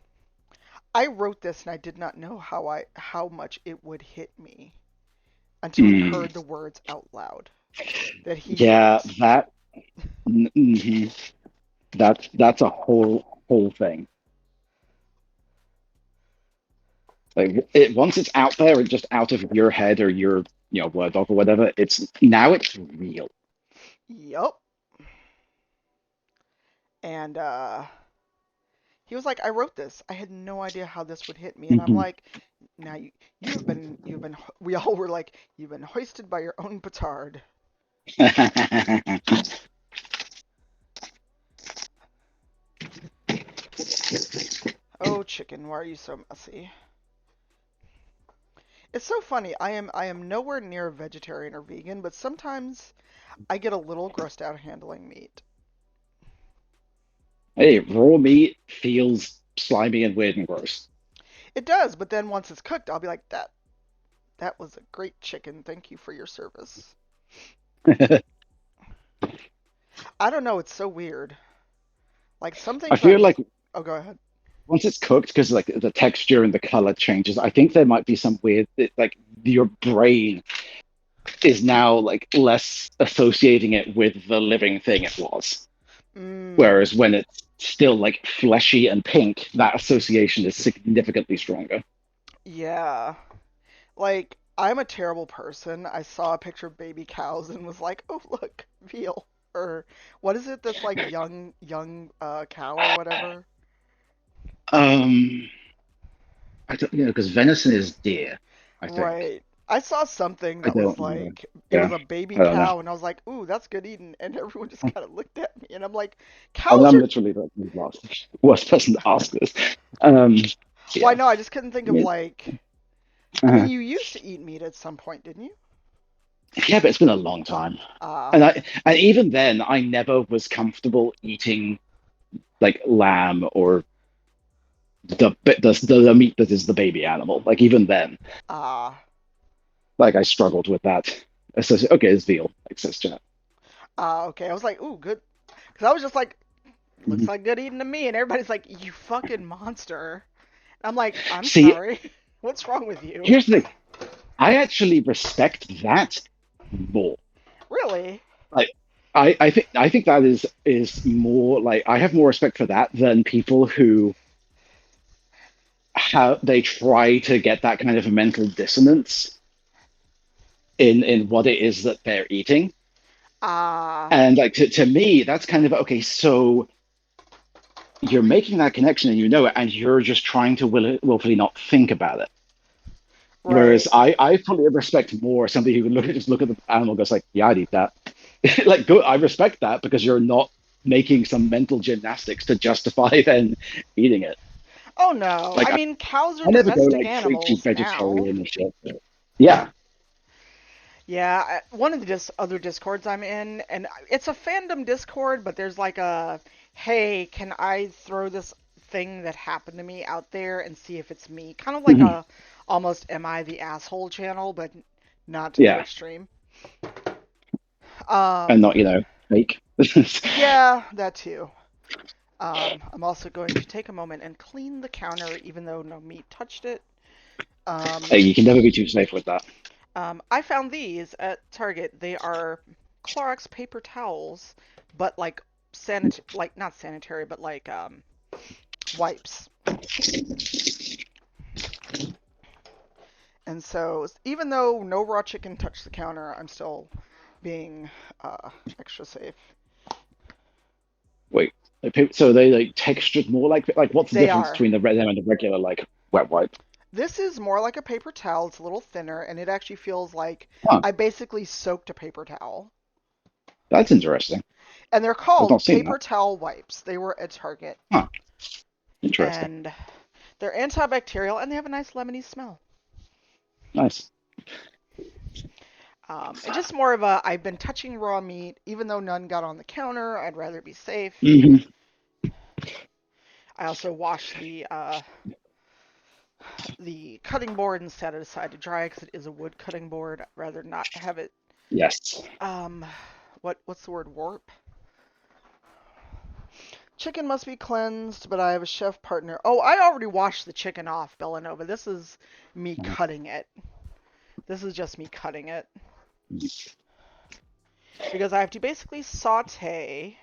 [SPEAKER 1] I wrote this and I did not know how much it would hit me until he
[SPEAKER 2] Mm.
[SPEAKER 1] heard the words out loud that he
[SPEAKER 2] Yeah,
[SPEAKER 1] used.
[SPEAKER 2] that. Mhm. That's a whole thing. Like it once it's out there and just out of your head or your word doc or whatever, it's real.
[SPEAKER 1] Yup. And he was like, I wrote this. I had no idea how this would hit me. And I'm
[SPEAKER 2] Mhm.
[SPEAKER 1] like, now you've been we all were like, you've been hoisted by your own petard. Oh chicken, why are you so messy? It's so funny. I am nowhere near a vegetarian or vegan, but sometimes I get a little grossed out handling meat.
[SPEAKER 2] Hey, raw meat feels slimy and weird and gross.
[SPEAKER 1] It does, but then once it's cooked, I'll be like, that was a great chicken. Thank you for your service. I don't know, it's so weird. Like some
[SPEAKER 2] I
[SPEAKER 1] things
[SPEAKER 2] feel like
[SPEAKER 1] Oh, go ahead.
[SPEAKER 2] once it's cooked, because like the texture and the color changes, I think there might be some weird like your brain is now like less associating it with the living thing it was.
[SPEAKER 1] Mm,
[SPEAKER 2] Whereas when it's still like fleshy and pink, that association is significantly stronger.
[SPEAKER 1] yeah. Like, I'm a terrible person. I saw a picture of baby cows and was like, "Oh, look, veal." Or what is it that's like young cow or whatever?
[SPEAKER 2] Um, I don't, because venison is deer, I think.
[SPEAKER 1] Right. I saw something
[SPEAKER 2] I
[SPEAKER 1] that was
[SPEAKER 2] don't know.
[SPEAKER 1] like it was
[SPEAKER 2] Yeah,
[SPEAKER 1] a baby
[SPEAKER 2] I don't know.
[SPEAKER 1] cow and I was like, "Ooh, that's good eating." And everyone just kind of looked at me and I'm like,
[SPEAKER 2] I mean,
[SPEAKER 1] "Cows
[SPEAKER 2] I'm
[SPEAKER 1] are
[SPEAKER 2] literally the worst person to ask this.
[SPEAKER 1] Why
[SPEAKER 2] Yeah,
[SPEAKER 1] no, I just couldn't think
[SPEAKER 2] I
[SPEAKER 1] of
[SPEAKER 2] mean,
[SPEAKER 1] like I mean,
[SPEAKER 2] uh,
[SPEAKER 1] you used to eat meat at some point, didn't you?
[SPEAKER 2] yeah, but it's been a long time,
[SPEAKER 1] Uh
[SPEAKER 2] and even then, I never was comfortable eating like lamb or the meat that is the baby animal. Like even then,
[SPEAKER 1] uh
[SPEAKER 2] like I struggled with that. So okay, it's veal. Like says chat.
[SPEAKER 1] okay. I was like, "Ooh, good." Cuz I was just like, "Looks
[SPEAKER 2] Mhm.
[SPEAKER 1] like good eating to me." And everybody's like, "You fucking monster." I'm like, "I'm
[SPEAKER 2] See,
[SPEAKER 1] sorry. What's wrong with you?"
[SPEAKER 2] here's the thing. I actually respect that more.
[SPEAKER 1] Really?
[SPEAKER 2] Like, I think that is more like I have more respect for that than people who how they try to get that kind of a mental dissonance in what it is that they're eating.
[SPEAKER 1] Ah,
[SPEAKER 2] And like to me, that's kind of okay. So you're making that connection and you know it, and you're just trying to willfully not think about it. Whereas
[SPEAKER 1] right.
[SPEAKER 2] I fully respect more somebody who can look at the animal and goes like, yeah, I'd eat that. Like, go, I respect that because you're not making some mental gymnastics to justify then eating it.
[SPEAKER 1] Oh no.
[SPEAKER 2] Like,
[SPEAKER 1] I mean, cows are
[SPEAKER 2] I never go
[SPEAKER 1] domestic
[SPEAKER 2] like strictly
[SPEAKER 1] animals now.
[SPEAKER 2] vegetarian and shit. Yeah.
[SPEAKER 1] Yeah, one of the other discords I'm in, and it's a fandom discord, but there's like a, hey, can I throw this thing that happened to me out there and see if it's me? Kind of like
[SPEAKER 2] Mhm.
[SPEAKER 1] a almost am I the asshole channel, but not to the
[SPEAKER 2] Yeah.
[SPEAKER 1] extreme.
[SPEAKER 2] And
[SPEAKER 1] Um,
[SPEAKER 2] not, fake.
[SPEAKER 1] yeah, that too. I'm also going to take a moment and clean the counter, even though no meat touched it. Um,
[SPEAKER 2] Hey, you can never be too safe with that.
[SPEAKER 1] I found these at Target. They are Clorox paper towels, but like like not sanitary, but like wipes. And so even though no raw chicken touched the counter, I'm still being extra safe.
[SPEAKER 2] Wait. So they like textured more like what's the
[SPEAKER 1] They
[SPEAKER 2] difference
[SPEAKER 1] are.
[SPEAKER 2] between the red and the regular like wet wipe?
[SPEAKER 1] This is more like a paper towel. It's a little thinner, and it actually feels like
[SPEAKER 2] Huh,
[SPEAKER 1] I basically soaked a paper towel.
[SPEAKER 2] that's interesting.
[SPEAKER 1] And they're
[SPEAKER 2] I've not
[SPEAKER 1] called
[SPEAKER 2] seen that.
[SPEAKER 1] paper towel wipes. They were at Target,
[SPEAKER 2] Huh, interesting.
[SPEAKER 1] and they're antibacterial, and they have a nice lemony smell.
[SPEAKER 2] Nice.
[SPEAKER 1] And just more of a, I've been touching raw meat, even though none got on the counter. I'd rather be safe.
[SPEAKER 2] Hmm.
[SPEAKER 1] I also washed the cutting board and set it aside to dry because it is a wood cutting board. I'd rather not have it.
[SPEAKER 2] Yes.
[SPEAKER 1] Um, what's the word? Warp. Chicken must be cleansed, but I have a chef partner. Oh, I already washed the chicken off, Bellanova. This is me cutting it. This is just me cutting it because I have to basically saute.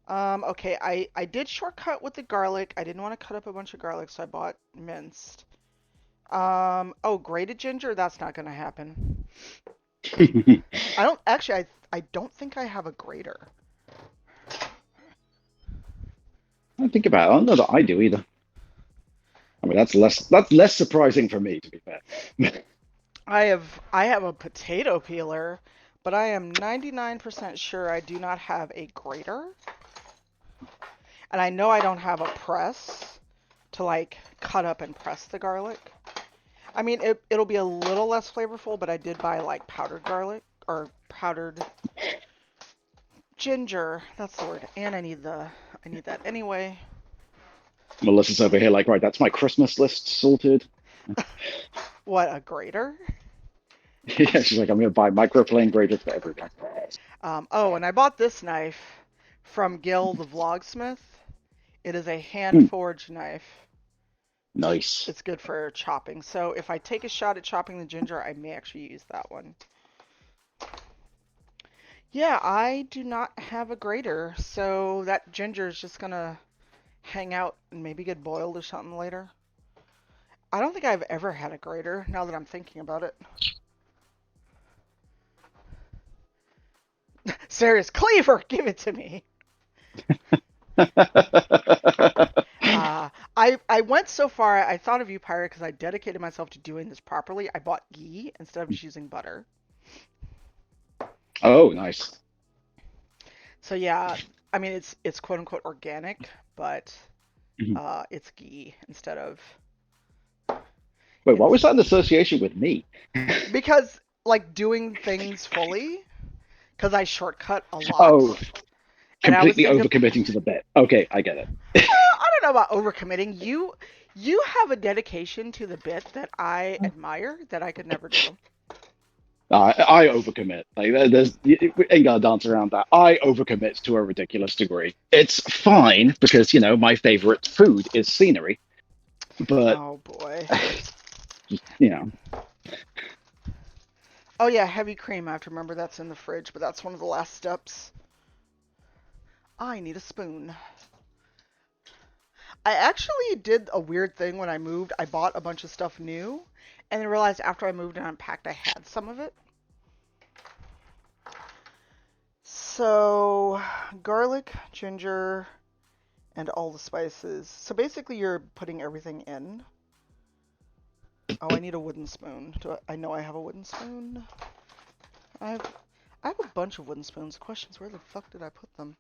[SPEAKER 1] Okay, I did shortcut with the garlic. I didn't want to cut up a bunch of garlic, so I bought minced. Oh, grated ginger, that's not gonna happen. I don't actually I don't think I have a grater.
[SPEAKER 2] I think about it. I don't know that I do either. I mean, that's less surprising for me, to be fair.
[SPEAKER 1] I have a potato peeler, but I am 99% sure I do not have a grater. And I know I don't have a press to like cut up and press the garlic. I mean, it'll be a little less flavorful, but I did buy like powdered garlic or powdered ginger. That's the word. And I need that anyway.
[SPEAKER 2] Melissa's over here, like, right, that's my Christmas list sorted.
[SPEAKER 1] What, a grater?
[SPEAKER 2] Yeah, she's like, I'm gonna buy microplane graters for everyone.
[SPEAKER 1] Oh, and I bought this knife from Gil the Vlogsmith. It is a hand
[SPEAKER 2] Mm,
[SPEAKER 1] forged knife.
[SPEAKER 2] nice.
[SPEAKER 1] It's good for chopping. So if I take a shot at chopping the ginger, I may actually use that one. Yeah, I do not have a grater, so that ginger is just gonna hang out and maybe get boiled or something later. I don't think I've ever had a grater now that I'm thinking about it. Serious Cleaver, give it to me. I went so far. I thought of you, Pirate, because I dedicated myself to doing this properly. I bought ghee instead of just using butter.
[SPEAKER 2] Oh, nice.
[SPEAKER 1] So yeah, I mean it's quote unquote organic, but
[SPEAKER 2] Mhm.
[SPEAKER 1] it's ghee instead of
[SPEAKER 2] Wait, what was
[SPEAKER 1] it's
[SPEAKER 2] that in association with me?
[SPEAKER 1] because like doing things fully because I shortcut a lot,
[SPEAKER 2] Oh,
[SPEAKER 1] and I was
[SPEAKER 2] completely
[SPEAKER 1] thinking,
[SPEAKER 2] overcommitting to the bit. Okay, I get it.
[SPEAKER 1] I don't know about overcommitting. You have a dedication to the bit that I admire that I could never do.
[SPEAKER 2] I overcommit. Like we ain't gotta dance around that. I overcommit to a ridiculous degree. It's fine because my favorite food is scenery, but
[SPEAKER 1] Oh boy.
[SPEAKER 2] you know,
[SPEAKER 1] Oh yeah, heavy cream. I have to remember that's in the fridge, but that's one of the last steps. I need a spoon. I actually did a weird thing when I moved. I bought a bunch of stuff new, and then realized after I moved and unpacked, I had some of it. So, garlic, ginger, and all the spices. So basically, you're putting everything in. Oh, I need a wooden spoon. I know I have a wooden spoon? I have, I have a bunch of wooden spoons. The question is, where the fuck did I put them?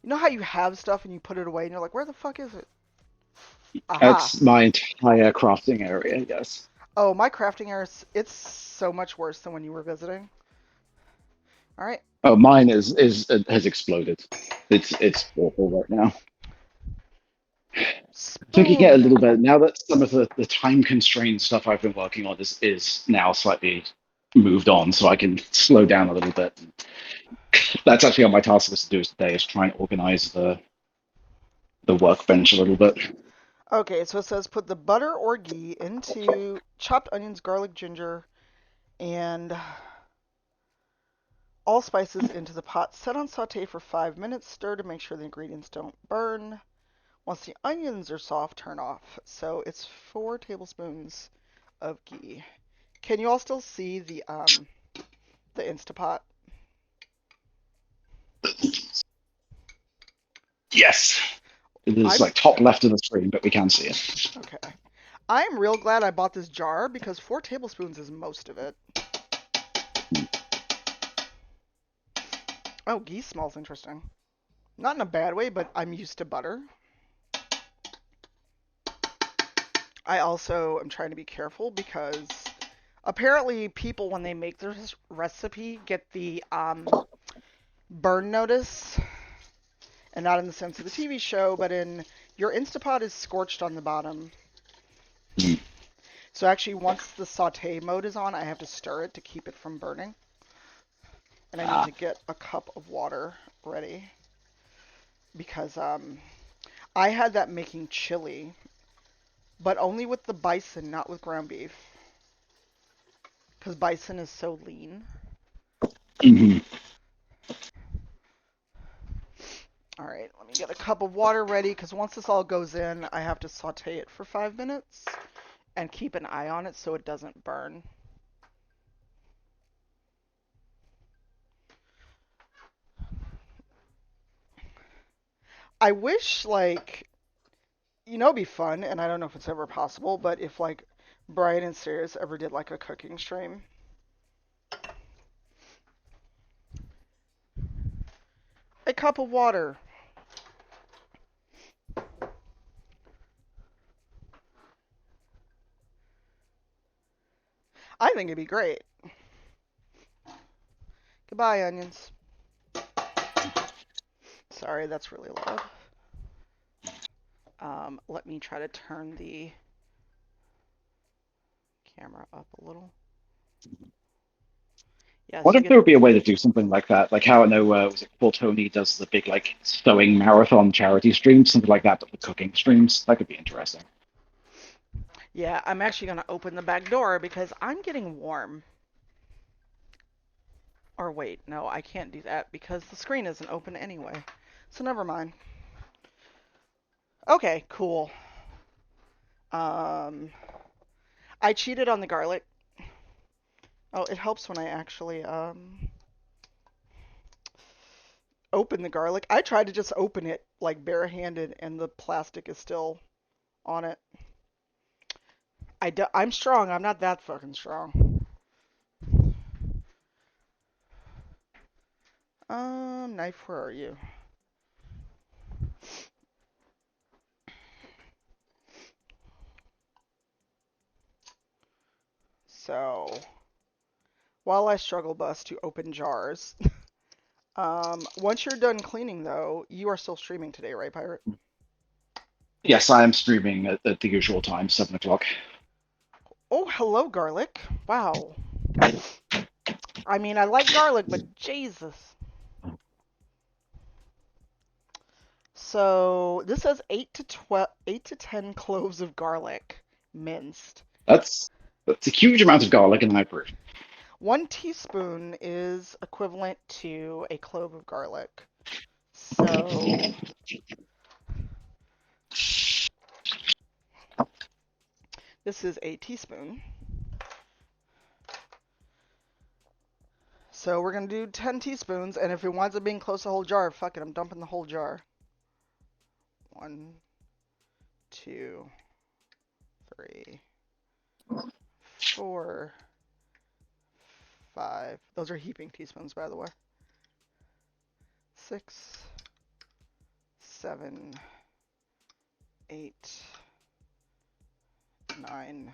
[SPEAKER 1] You know how you have stuff and you put it away and you're like, where the fuck is it? Aha.
[SPEAKER 2] that's my entire crafting area. Yes.
[SPEAKER 1] Oh, my crafting area, it's so much worse than when you were visiting. All right.
[SPEAKER 2] Oh, mine is has exploded. It's awful right now. Thinking it a
[SPEAKER 1] Spoon.
[SPEAKER 2] little bit now that some of the time constrained stuff I've been working on is now slightly moved on, so I can slow down a little bit. That's actually on my task list to do today is try and organize the workbench a little bit.
[SPEAKER 1] Okay, so it says put the butter or ghee into chopped onions, garlic, ginger, and all spices into the pot. Set on saute for 5 minutes. Stir to make sure the ingredients don't burn. Once the onions are soft, turn off. So it's 4 tablespoons of ghee. Can you all still see the InstaPot?
[SPEAKER 2] Yes. It is
[SPEAKER 1] I'm
[SPEAKER 2] like top left of the screen, but we can see it.
[SPEAKER 1] okay. I'm real glad I bought this jar because 4 tablespoons is most of it. Oh, ghee smells interesting. Not in a bad way, but I'm used to butter. I also am trying to be careful because apparently people when they make this recipe get the burn notice, and not in the sense of the TV show, but in your Instapot is scorched on the bottom. So actually, once the saute mode is on, I have to stir it to keep it from burning, and I need
[SPEAKER 2] Ah,
[SPEAKER 1] to get a cup of water ready because I had that making chili, but only with the bison, not with ground beef, because bison is so lean.
[SPEAKER 2] mhm.
[SPEAKER 1] All right, let me get a cup of water ready because once this all goes in, I have to saute it for 5 minutes and keep an eye on it so it doesn't burn. I wish, like, it'd be fun, and I don't know if it's ever possible, but if, like, Brian and Sirius ever did, like, a cooking stream. A cup of water. I think it'd be great. Goodbye, onions. Sorry, that's really loud. Let me try to turn the camera up a little. Yeah,
[SPEAKER 2] What
[SPEAKER 1] so you
[SPEAKER 2] if there
[SPEAKER 1] get
[SPEAKER 2] would be a way to do something like that? Like how I know was it Paul Tony does the big like sewing marathon charity streams, something like that, but with cooking streams. That could be interesting.
[SPEAKER 1] yeah, I'm actually gonna open the back door because I'm getting warm. Or wait, no, I can't do that because the screen isn't open anyway. So never mind. Okay, cool. Um, I cheated on the garlic. Oh, it helps when I actually open the garlic. I tried to just open it like barehanded and the plastic is still on it. I'm strong. I'm not that fucking strong. Knife, where are you? So, while I struggle bus to open jars, once you're done cleaning though, you are still streaming today, right, Pirate?
[SPEAKER 2] Yes, I am streaming at the usual time, 7 o'clock.
[SPEAKER 1] Oh, hello, garlic. Wow. I mean, I like garlic, but Jesus. So this says 8 to 10 cloves of garlic, minced.
[SPEAKER 2] That's that's a huge amount of garlic in high.
[SPEAKER 1] 1 teaspoon is equivalent to a clove of garlic. So this is a teaspoon. So we're gonna do 10 teaspoons, and if it winds up being close to the whole jar, fuck it, I'm dumping the whole jar. 1, 2, 3, 4, 5. Those are heaping teaspoons, by the way. 6, 7, 8, 9.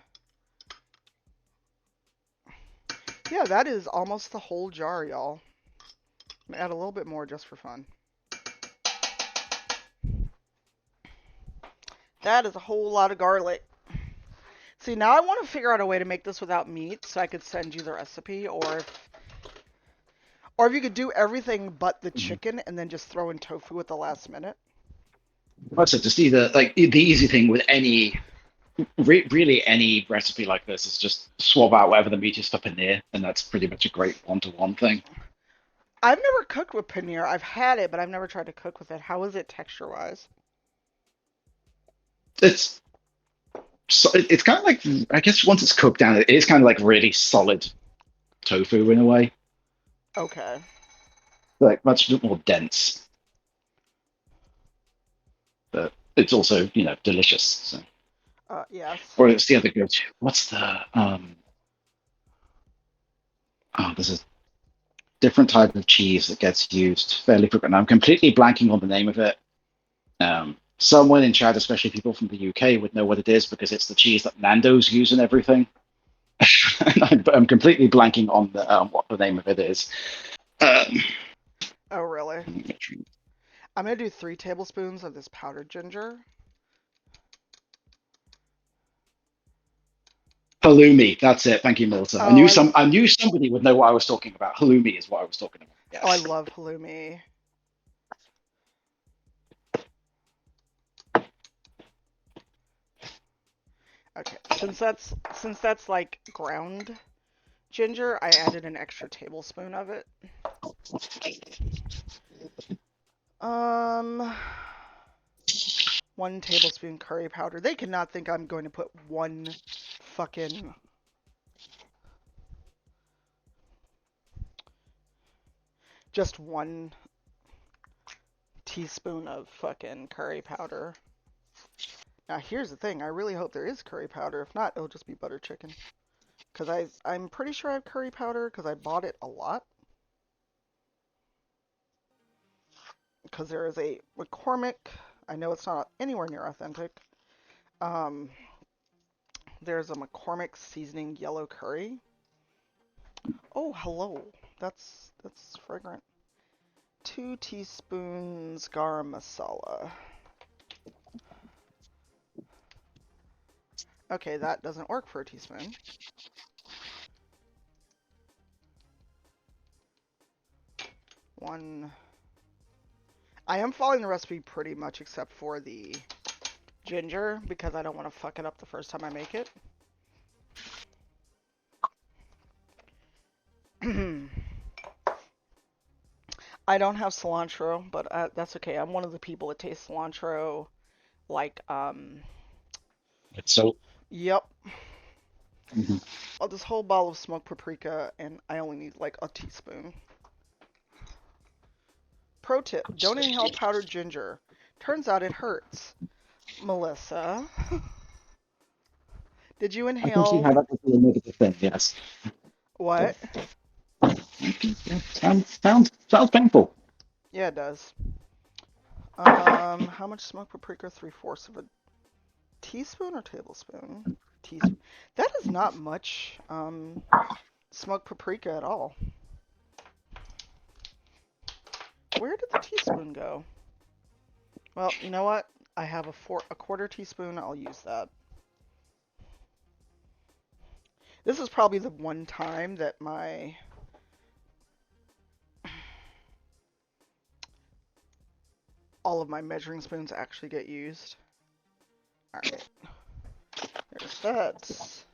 [SPEAKER 1] Yeah, that is almost the whole jar, y'all. I'm gonna add a little bit more just for fun. That is a whole lot of garlic. See, now I want to figure out a way to make this without meat so I could send you the recipe, or if you could do everything but the chicken and then just throw in tofu at the last minute.
[SPEAKER 2] Also, just either like the easy thing with any really any recipe like this is just swap out whatever the meat is for paneer, and that's pretty much a great one-to-one thing.
[SPEAKER 1] I've never cooked with paneer. I've had it, but I've never tried to cook with it. How is it texture-wise?
[SPEAKER 2] It's it's kind of like I guess once it's cooked down, it is kind of like really solid tofu in a way,
[SPEAKER 1] Okay.
[SPEAKER 2] like much more dense, but it's also delicious. So,
[SPEAKER 1] Yes.
[SPEAKER 2] or it's the other go-to. What's the oh, there's a different type of cheese that gets used fairly frequently. I'm completely blanking on the name of it. Someone in chat, especially people from the UK, would know what it is because it's the cheese that Nando's use in everything. I'm completely blanking on what the name of it is. Um,
[SPEAKER 1] Oh, really? I'm gonna do 3 tablespoons of this powdered ginger.
[SPEAKER 2] halloumi. That's it. Thank you, Melissa.
[SPEAKER 1] Oh,
[SPEAKER 2] I knew somebody would know what I was talking about. Halloumi is what I was talking about.
[SPEAKER 1] I
[SPEAKER 2] Yes.
[SPEAKER 1] love halloumi. Okay, since that's like ground ginger, I added an extra tablespoon of it. Um, 1 tablespoon curry powder. They cannot think I'm going to put one fucking just 1 teaspoon of fucking curry powder. Now here's the thing. I really hope there is curry powder. If not, it'll just be butter chicken. Cause I'm pretty sure I have curry powder because I bought it a lot. Because there is a McCormick. I know it's not anywhere near authentic. Um, there's a McCormick seasoning yellow curry. Oh, hello. That's fragrant. 2 teaspoons garam masala. Okay, that doesn't work for a teaspoon. One. I am following the recipe pretty much except for the ginger because I don't want to fuck it up the first time I make it. I don't have cilantro, but that's okay. I'm one of the people that tastes cilantro like,
[SPEAKER 2] So,
[SPEAKER 1] yep.
[SPEAKER 2] mhm.
[SPEAKER 1] Oh, this whole bottle of smoked paprika, and I only need like a teaspoon. Pro tip, don't inhale powdered ginger. Turns out it hurts. Melissa, did you
[SPEAKER 2] I can see
[SPEAKER 1] inhale
[SPEAKER 2] how that would be a negative thing. Yes.
[SPEAKER 1] what?
[SPEAKER 2] Sounds painful.
[SPEAKER 1] Yeah, it does. How much smoked paprika? 3/4 of a teaspoon or tablespoon? Teaspoon. That is not much smoked paprika at all. Where did the teaspoon go? Well, you know what? I have a quarter teaspoon. I'll use that. This is probably the one time that my all of my measuring spoons actually get used. All right, there's that. Does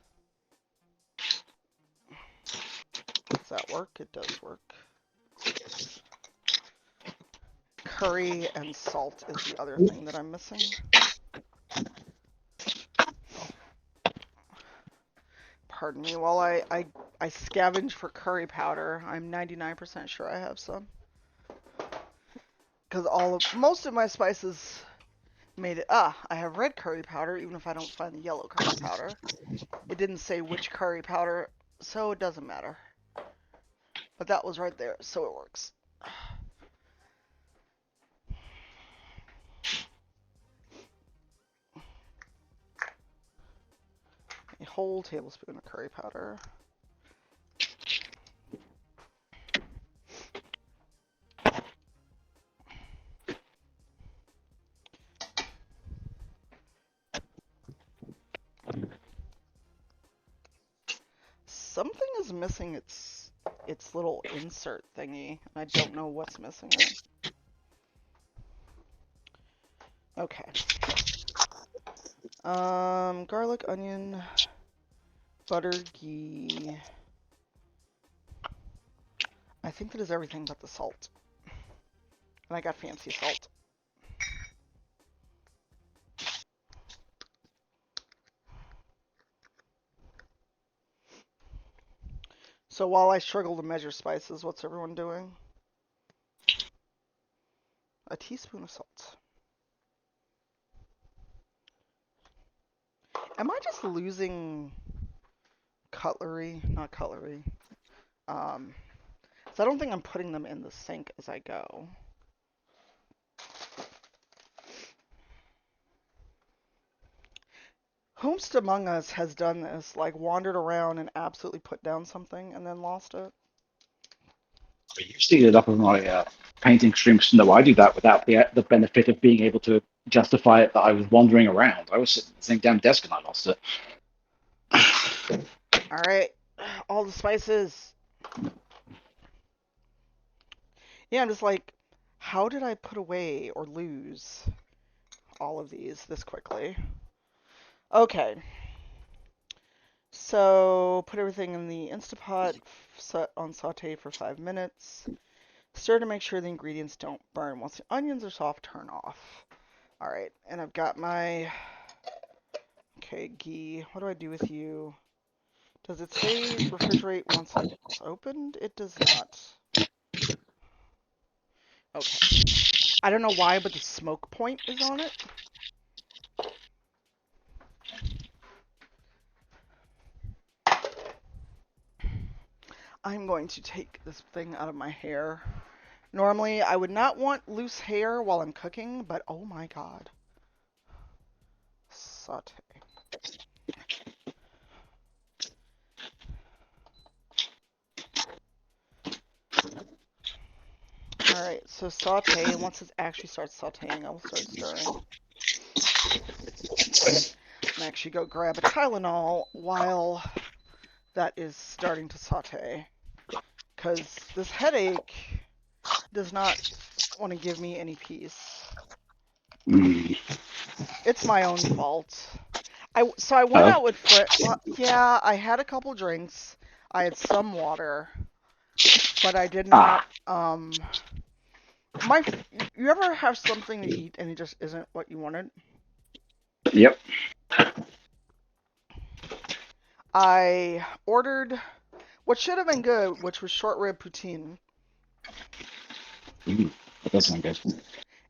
[SPEAKER 1] that work? It does work. Curry and salt is the other thing that I'm missing. Pardon me while I scavenge for curry powder. I'm 99% sure I have some. Because most of my spices made it. I have red curry powder, even if I don't find the yellow curry powder. It didn't say which curry powder, so it doesn't matter. But that was right there, so it works. A whole tablespoon of curry powder. Something is missing its little insert thingy, and I don't know what's missing it. Okay. Garlic, onion, butter, ghee. I think that is everything but the salt. And I got fancy salt. So while I struggle to measure spices, what's everyone doing? A teaspoon of salt. Am I just losing cutlery? Not cutlery. So I don't think I'm putting them in the sink as I go. Whomst among us has done this, like wandered around and absolutely put down something and then lost it?
[SPEAKER 2] You see it up on my painting streams. No, I do that without the benefit of being able to justify it that I was wandering around. I was sitting at the same damn desk and I lost it.
[SPEAKER 1] Alright, all the spices. Yeah, I'm just like, how did I put away or lose all of these this quickly? Okay, so put everything in the InstaPot, set on saute for 5 minutes. Stir to make sure the ingredients don't burn. Once the onions are soft, turn off. Alright, and I've got my... Okay, ghee. What do I do with you? Does it say refrigerate once it's opened? It does not. Okay. I don't know why, but the smoke point is on it. I'm going to take this thing out of my hair. Normally, I would not want loose hair while I'm cooking, but oh my god. Saute. Alright, so saute, and once it actually starts sauteing, I will start stirring. And actually go grab a Tylenol while that is starting to saute. Because this headache does not want to give me any peace.
[SPEAKER 2] Mm.
[SPEAKER 1] It's my own fault. I went
[SPEAKER 2] Oh.
[SPEAKER 1] out with friend. Well, yeah, I had a couple drinks. I had some water, but I did not.
[SPEAKER 2] Ah.
[SPEAKER 1] You ever have something to eat and it just isn't what you wanted?
[SPEAKER 2] Yep.
[SPEAKER 1] I ordered what should have been good, which was short rib poutine.
[SPEAKER 2] Mm. That does sound good.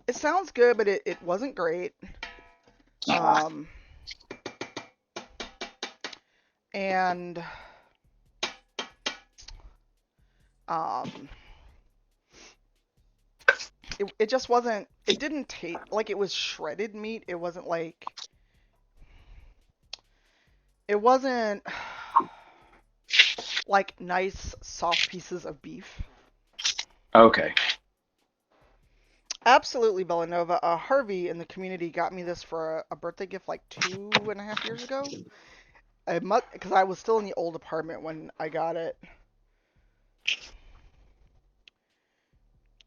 [SPEAKER 1] It sounds good, but it wasn't great.
[SPEAKER 2] Ah.
[SPEAKER 1] Um, and um, it just wasn't. It didn't taste like it was shredded meat. It wasn't like it wasn't like nice soft pieces of beef.
[SPEAKER 2] Okay.
[SPEAKER 1] Absolutely, Bellanova. Harvey in the community got me this for a birthday gift like 2.5 years ago. I must because I was still in the old apartment when I got it.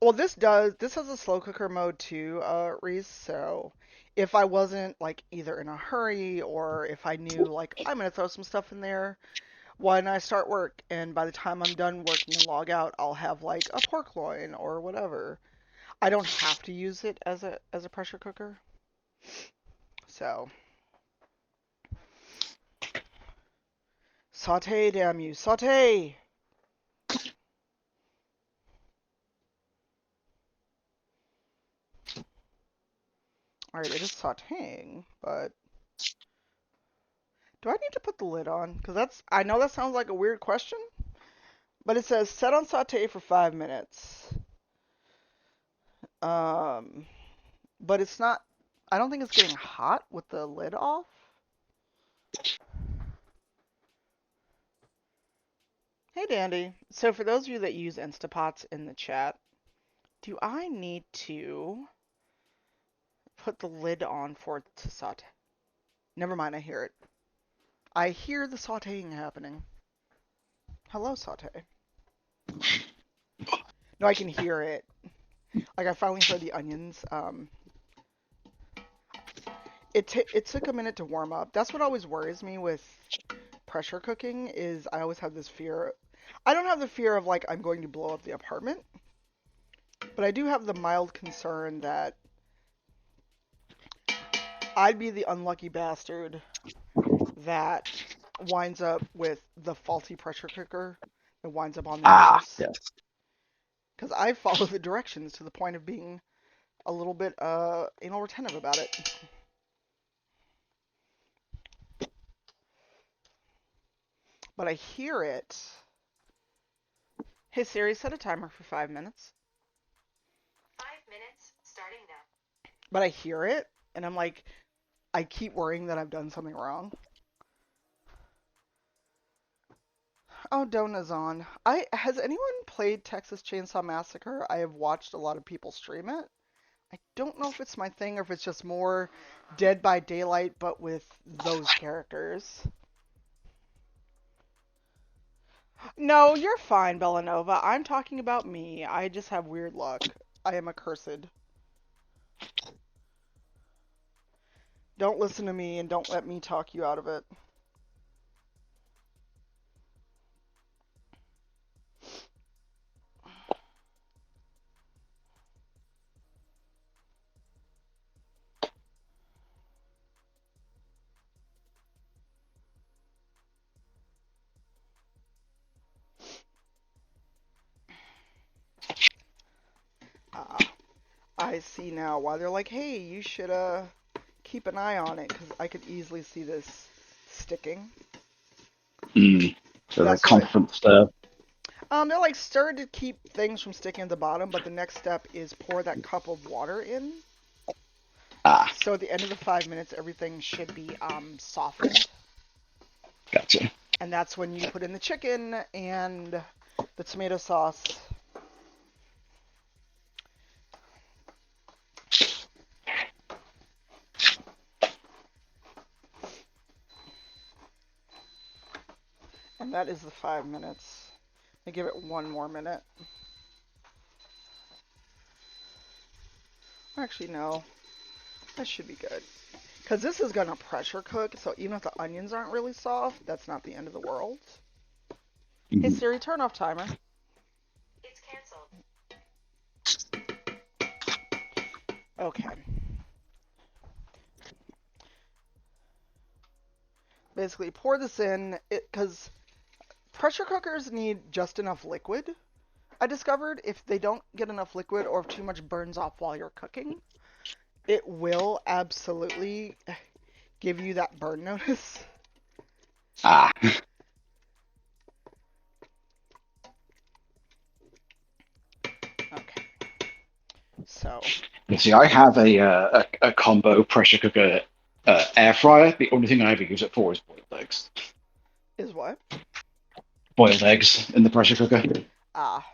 [SPEAKER 1] Well, this has a slow cooker mode too, Reese. So if I wasn't like either in a hurry or if I knew like I'm gonna throw some stuff in there when I start work, and by the time I'm done working and log out, I'll have like a pork loin or whatever. I don't have to use it as a pressure cooker. So saute, damn you, saute. All right, it is sautéing, but do I need to put the lid on? Because I know that sounds like a weird question, but it says set on saute for 5 minutes. Um, but it's not. I don't think it's getting hot with the lid off. Hey, Dandy. So for those of you that use Instapots in the chat, do I need to put the lid on for it to saute? Never mind, I hear it. I hear the sauteing happening. Hello, saute. No, I can hear it. Like I finally heard the onions. It took a minute to warm up. That's what always worries me with pressure cooking is I always have this fear. I don't have the fear of like I'm going to blow up the apartment, but I do have the mild concern that I'd be the unlucky bastard that winds up with the faulty pressure cooker that winds up on the
[SPEAKER 2] Ah.
[SPEAKER 1] news.
[SPEAKER 2] Yes.
[SPEAKER 1] Because I follow the directions to the point of being a little bit anal retentive about it. But I hear it. Hey Siri, set a timer for 5 minutes.
[SPEAKER 3] 5 minutes, starting now.
[SPEAKER 1] But I hear it, and I'm like, I keep worrying that I've done something wrong. Oh, Dona's on. Has anyone played Texas Chainsaw Massacre? I have watched a lot of people stream it. I don't know if it's my thing or if it's just more Dead by Daylight, but with those characters. No, you're fine, Bellanova. I'm talking about me. I just have weird luck. I am accursed. Don't listen to me and don't let me talk you out of it. Ah, I see now why they're like, hey, you should keep an eye on it because I could easily see this sticking.
[SPEAKER 2] Mm. So the
[SPEAKER 1] That's what
[SPEAKER 2] confidence there.
[SPEAKER 1] they're like stir to keep things from sticking at the bottom, but the next step is pour that cup of water in.
[SPEAKER 2] Ah.
[SPEAKER 1] So at the end of the 5 minutes, everything should be softened,
[SPEAKER 2] Gotcha.
[SPEAKER 1] and that's when you put in the chicken and the tomato sauce. And that is the 5 minutes. I give it one more minute. Actually, no. That should be good. Because this is going to pressure cook, so even if the onions aren't really soft, that's not the end of the world. Hey
[SPEAKER 2] Mhm.
[SPEAKER 1] Siri, turn off timer. Okay. Basically, pour this in, because pressure cookers need just enough liquid. I discovered if they don't get enough liquid or if too much burns off while you're cooking, it will absolutely give you that burn notice.
[SPEAKER 2] Ah,
[SPEAKER 1] Okay, so
[SPEAKER 2] you see, I have a combo pressure cooker air fryer. The only thing I ever use it for is boiled eggs.
[SPEAKER 1] is what?
[SPEAKER 2] Boiled eggs in the pressure cooker.
[SPEAKER 1] Ah.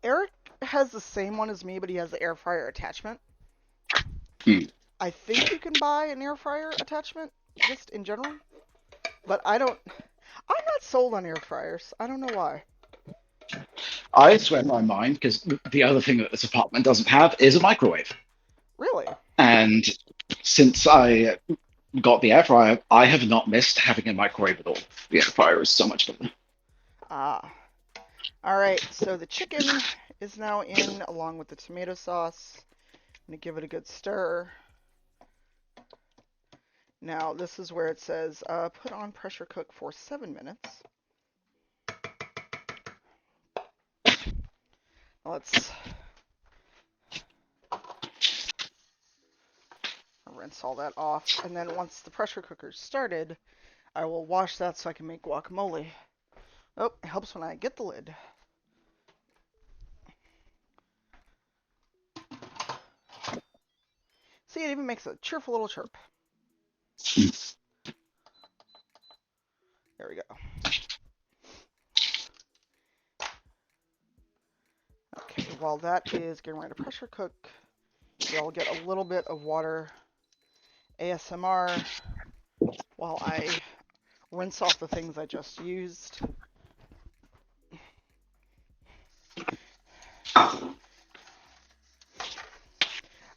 [SPEAKER 1] Eric has the same one as me, but he has the air fryer attachment.
[SPEAKER 2] Hmm.
[SPEAKER 1] I think you can buy an air fryer attachment, just in general, but I don't. I'm not sold on air fryers. I don't know why.
[SPEAKER 2] I swear my mind because the other thing that this apartment doesn't have is a microwave.
[SPEAKER 1] Really?
[SPEAKER 2] And since I got the air fryer, I have not missed having a microwave at all. The air fryer is so much fun.
[SPEAKER 1] Ah. All right. So the chicken is now in along with the tomato sauce. I'm gonna give it a good stir. Now this is where it says put on pressure cook for 7 minutes. Let's rinse all that off, and then once the pressure cooker's started, I will wash that so I can make guacamole. Oh, it helps when I get the lid. See, it even makes a cheerful little chirp. There we go. Okay, while that is getting ready to pressure cook, you'll get a little bit of water ASMR while I rinse off the things I just used.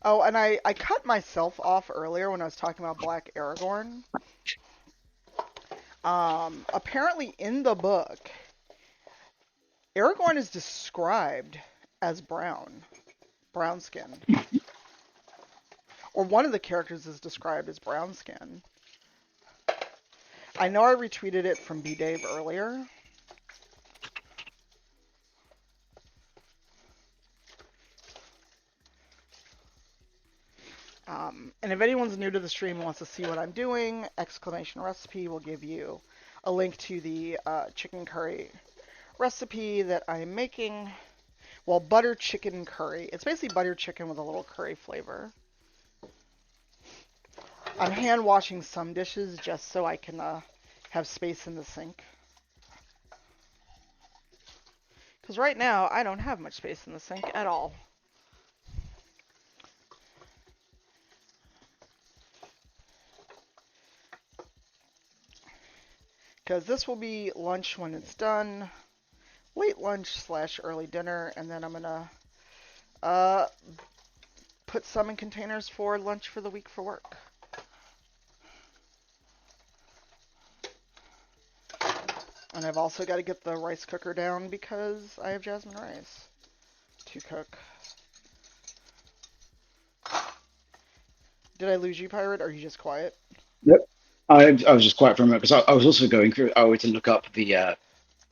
[SPEAKER 1] Oh, and I cut myself off earlier when I was talking about Black Aragorn. Apparently in the book, Aragorn is described as brown skin. Or one of the characters is described as brown skin. I know I retweeted it from B Dave earlier. And if anyone's new to the stream and wants to see what I'm doing, exclamation recipe will give you a link to the chicken curry recipe that I'm making. Well, butter chicken curry. It's basically butter chicken with a little curry flavor. I'm hand washing some dishes just so I can have space in the sink. Because right now, I don't have much space in the sink at all. Because this will be lunch when it's done. Late lunch slash early dinner. And then I'm going to uh, put some in containers for lunch for the week for work. And I've also got to get the rice cooker down because I have jasmine rice to cook. Did I lose you, Pirate? Or are you just quiet?
[SPEAKER 2] Yep. I was just quiet for a moment because I was also going through. I wanted to look up the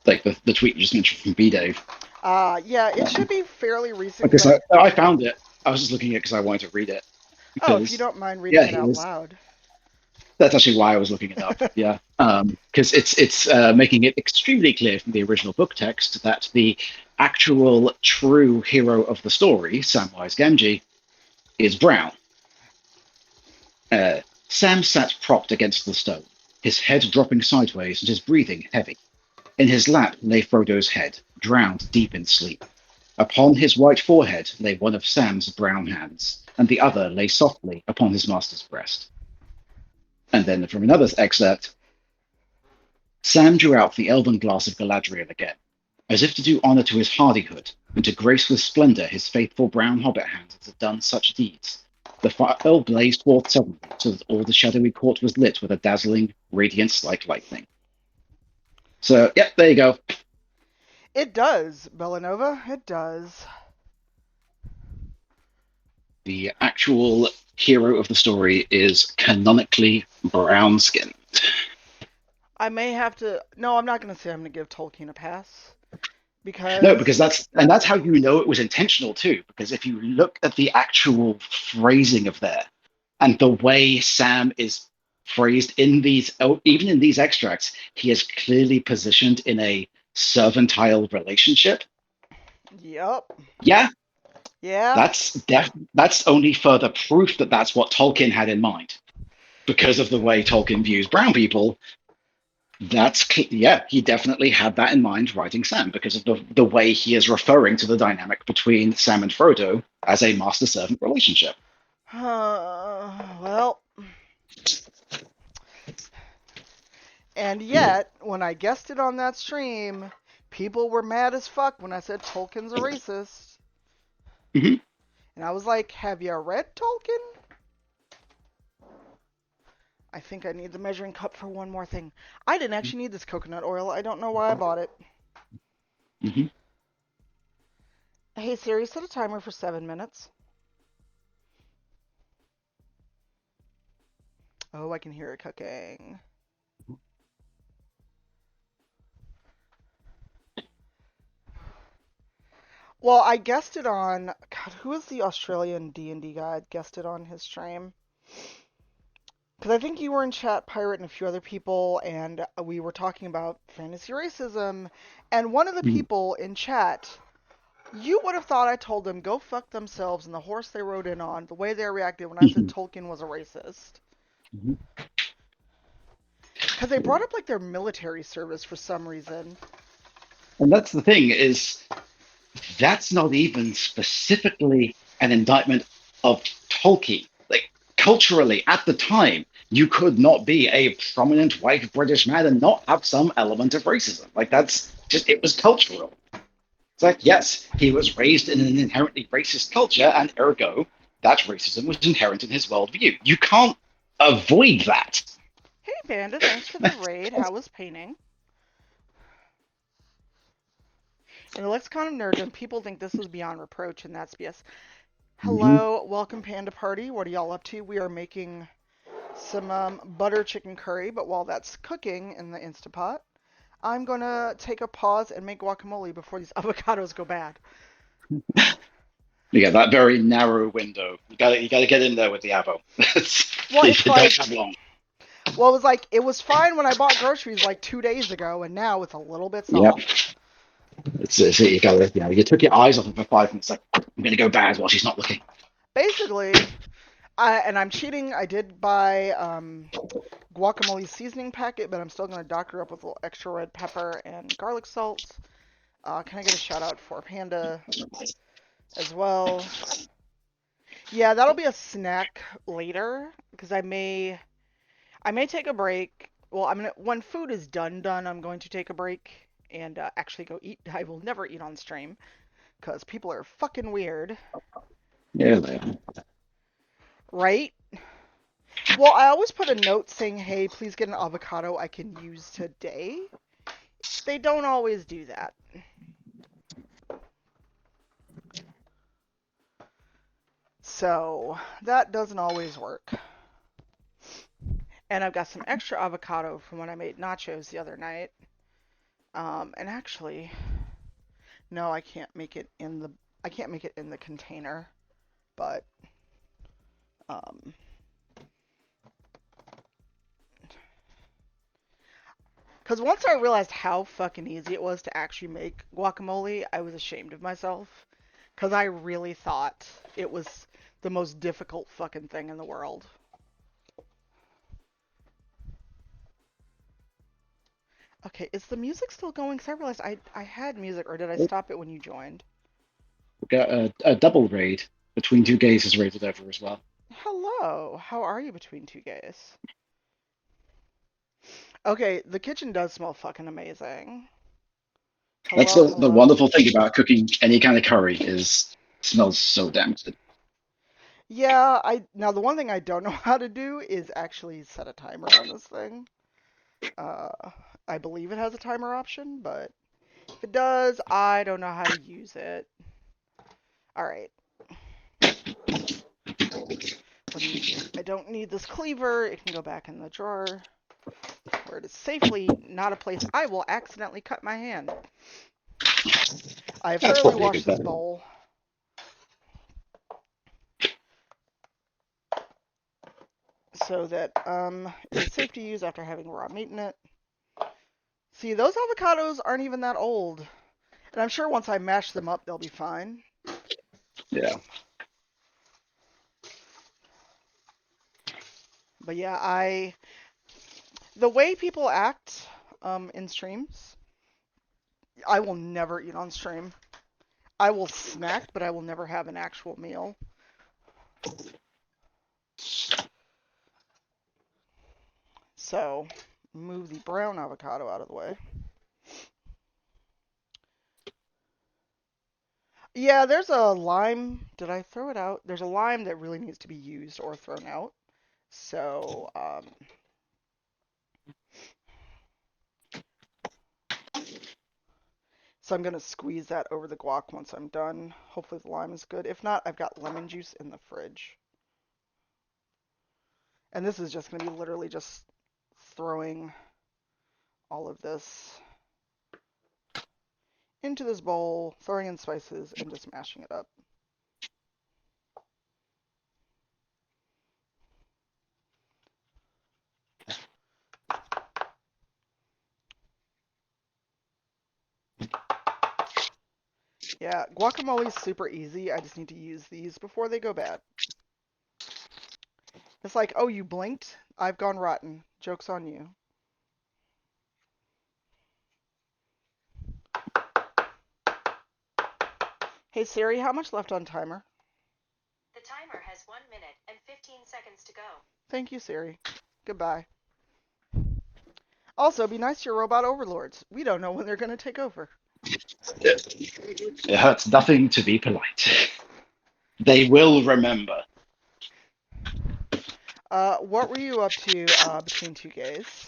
[SPEAKER 2] tweet you just mentioned from B Dave
[SPEAKER 1] Yeah, it should be fairly recent
[SPEAKER 2] because
[SPEAKER 1] because I.
[SPEAKER 2] I found it. I was just looking at it because I wanted to read it
[SPEAKER 1] Oh, if you
[SPEAKER 2] because
[SPEAKER 1] don't mind reading
[SPEAKER 2] yeah,
[SPEAKER 1] it
[SPEAKER 2] he
[SPEAKER 1] out
[SPEAKER 2] was.
[SPEAKER 1] loud.
[SPEAKER 2] That's actually why I was looking it up. Yeah, because it's making it extremely clear from the original book text that the actual true hero of the story, Samwise Gamgee, is Brown. Sam sat propped against the stone, his head dropping sideways and his breathing heavy. In his lap lay Frodo's head, drowned deep in sleep. Upon his white forehead lay one of Sam's brown hands, and the other lay softly upon his master's breast. And then from another excerpt, Sam drew out the elven glass of Galadriel again. as if to do honor to his hardihood, and to grace with splendor his faithful brown hobbit hands that had done such deeds. The fire blazed forth suddenly, so that all the shadowy court was lit with a dazzling radiance like lightning. So, yep, there you go.
[SPEAKER 1] It does, Bellanova. It does.
[SPEAKER 2] The actual hero of the story is canonically brown skinned.
[SPEAKER 1] I may have to. No, I'm not going to say I'm going to give Tolkien a pass
[SPEAKER 2] No, because
[SPEAKER 1] because
[SPEAKER 2] that's how you know it was intentional too. Because if you look at the actual phrasing of there and the way Sam is phrased in these, oh, even in these extracts, he is clearly positioned in a servantile relationship.
[SPEAKER 1] yep,
[SPEAKER 2] Yeah,
[SPEAKER 1] yeah.
[SPEAKER 2] that's only further proof that that's what Tolkien had in mind. Because of the way Tolkien views brown people, yeah, he definitely had that in mind writing Sam because of the way he is referring to the dynamic between Sam and Frodo as a master servant relationship.
[SPEAKER 1] Well, and yet when I guessed it on that stream, people were mad as fuck when I said Tolkien's a racist,
[SPEAKER 2] Mhm.
[SPEAKER 1] and I was like, "Have you read Tolkien?" I think I need the measuring cup for one more thing. I didn't actually need this coconut oil. I don't know why I bought it.
[SPEAKER 2] Mhm.
[SPEAKER 1] Hey Siri, set a timer for 7 minutes. Oh, I can hear it cooking. Well, I guessed it on. God, who was the Australian D&D guy? I guessed it on his stream. Because I think you were in chat, Pirate, and a few other people, and we were talking about fantasy racism. And one of the
[SPEAKER 2] Mhm.
[SPEAKER 1] people in chat, you would have thought I told them go fuck themselves and the horse they rode in on, the way they reacted when I said Tolkien was a racist.
[SPEAKER 2] Mhm.
[SPEAKER 1] Because they brought up like their military service for some reason.
[SPEAKER 2] And that's the thing is that's not even specifically an indictment of Tolkien. Like culturally, at the time, you could not be a prominent white British man and not have some element of racism. Like that's just it was cultural. It's like, yes, he was raised in an inherently racist culture, and ergo, that racism was inherent in his worldview. You can't avoid that.
[SPEAKER 1] Hey, Vanda, thanks for the raid. How was painting? In the lexicon of nerddom, people think this is beyond reproach, and that's BS.
[SPEAKER 2] Mm-hmm.
[SPEAKER 1] Hello, welcome Panda Party. What are y'all up to? We are making some butter chicken curry, but while that's cooking in the Instapot, I'm gonna take a pause and make guacamole before these avocados go bad.
[SPEAKER 2] Yeah, that very narrow window. You gotta get in there with the avo.
[SPEAKER 1] Well,
[SPEAKER 2] You
[SPEAKER 1] it's
[SPEAKER 2] don't
[SPEAKER 1] like,
[SPEAKER 2] have long.
[SPEAKER 1] well, it was like it was fine when I bought groceries like 2 days ago, and now it's a little bit
[SPEAKER 2] Yep.
[SPEAKER 1] soft.
[SPEAKER 2] It's you gotta, you took your eyes off it for 5 minutes. Like I'm gonna go bad while she's not looking.
[SPEAKER 1] Basically, and I'm cheating. I did buy guacamole seasoning packet, but I'm still gonna doctor up with a little extra red pepper and garlic salt. Can I get a shout out for Panda as well? Yeah, that'll be a snack later because I may take a break. Well, I'm gonna when food is done, I'm going to take a break and actually go eat. I will never eat on stream because people are fucking weird,
[SPEAKER 2] Yeah, they are.
[SPEAKER 1] right? Well, I always put a note saying, "Hey, please get an avocado I can use today." They don't always do that. So, that doesn't always work. And I've got some extra avocado from when I made nachos the other night. And actually, no, I can't make it in the container, but um cuz once I realized how fucking easy it was to actually make guacamole, I was ashamed of myself cuz I really thought it was the most difficult fucking thing in the world. Okay, is the music still going? Cuz I realized I had music, or did I stop it when you joined?
[SPEAKER 2] We got a double raid between two gays is raided over as well.
[SPEAKER 1] Hello. How are you between two gays? Okay, the kitchen does smell fucking amazing.
[SPEAKER 2] That's
[SPEAKER 1] Hello,
[SPEAKER 2] the
[SPEAKER 1] hello.
[SPEAKER 2] wonderful thing about cooking any kind of curry is it smells so damn good.
[SPEAKER 1] Yeah, I now the one thing I don't know how to do is actually set a timer on this thing. Uh, I believe it has a timer option, but if it does, I don't know how to use it. All right, let me. I don't need this cleaver. It can go back in the drawer where it is safely not a place I will accidentally cut my hand. I have
[SPEAKER 2] That's
[SPEAKER 1] thoroughly
[SPEAKER 2] probably a
[SPEAKER 1] washed
[SPEAKER 2] good
[SPEAKER 1] this
[SPEAKER 2] bet.
[SPEAKER 1] bowl so that it is safe to use after having raw meat in it. See, those avocados aren't even that old. And I'm sure once I mash them up, they'll be fine.
[SPEAKER 2] Yeah.
[SPEAKER 1] But yeah, the way people act in streams, I will never eat on stream. I will snack, but I will never have an actual meal. So, move the brown avocado out of the way. Yeah, there's a lime. Did I throw it out? There's a lime that really needs to be used or thrown out. So, so I'm gonna squeeze that over the guac once I'm done. Hopefully the lime is good. If not, I've got lemon juice in the fridge. And this is just gonna be literally just throwing all of this into this bowl, throwing in spices, and just mashing it up. Yeah, guacamole is super easy. I just need to use these before they go bad. It's like, oh, you blinked? I've gone rotten. Joke's on you. Hey Siri, how much left on timer?
[SPEAKER 3] The timer has 1 minute and 15 seconds to go.
[SPEAKER 1] Thank you, Siri. Goodbye. Also, be nice to your robot overlords. We don't know when they're going to take over.
[SPEAKER 2] It hurts nothing to be polite. They will remember.
[SPEAKER 1] What were you up to between two gays?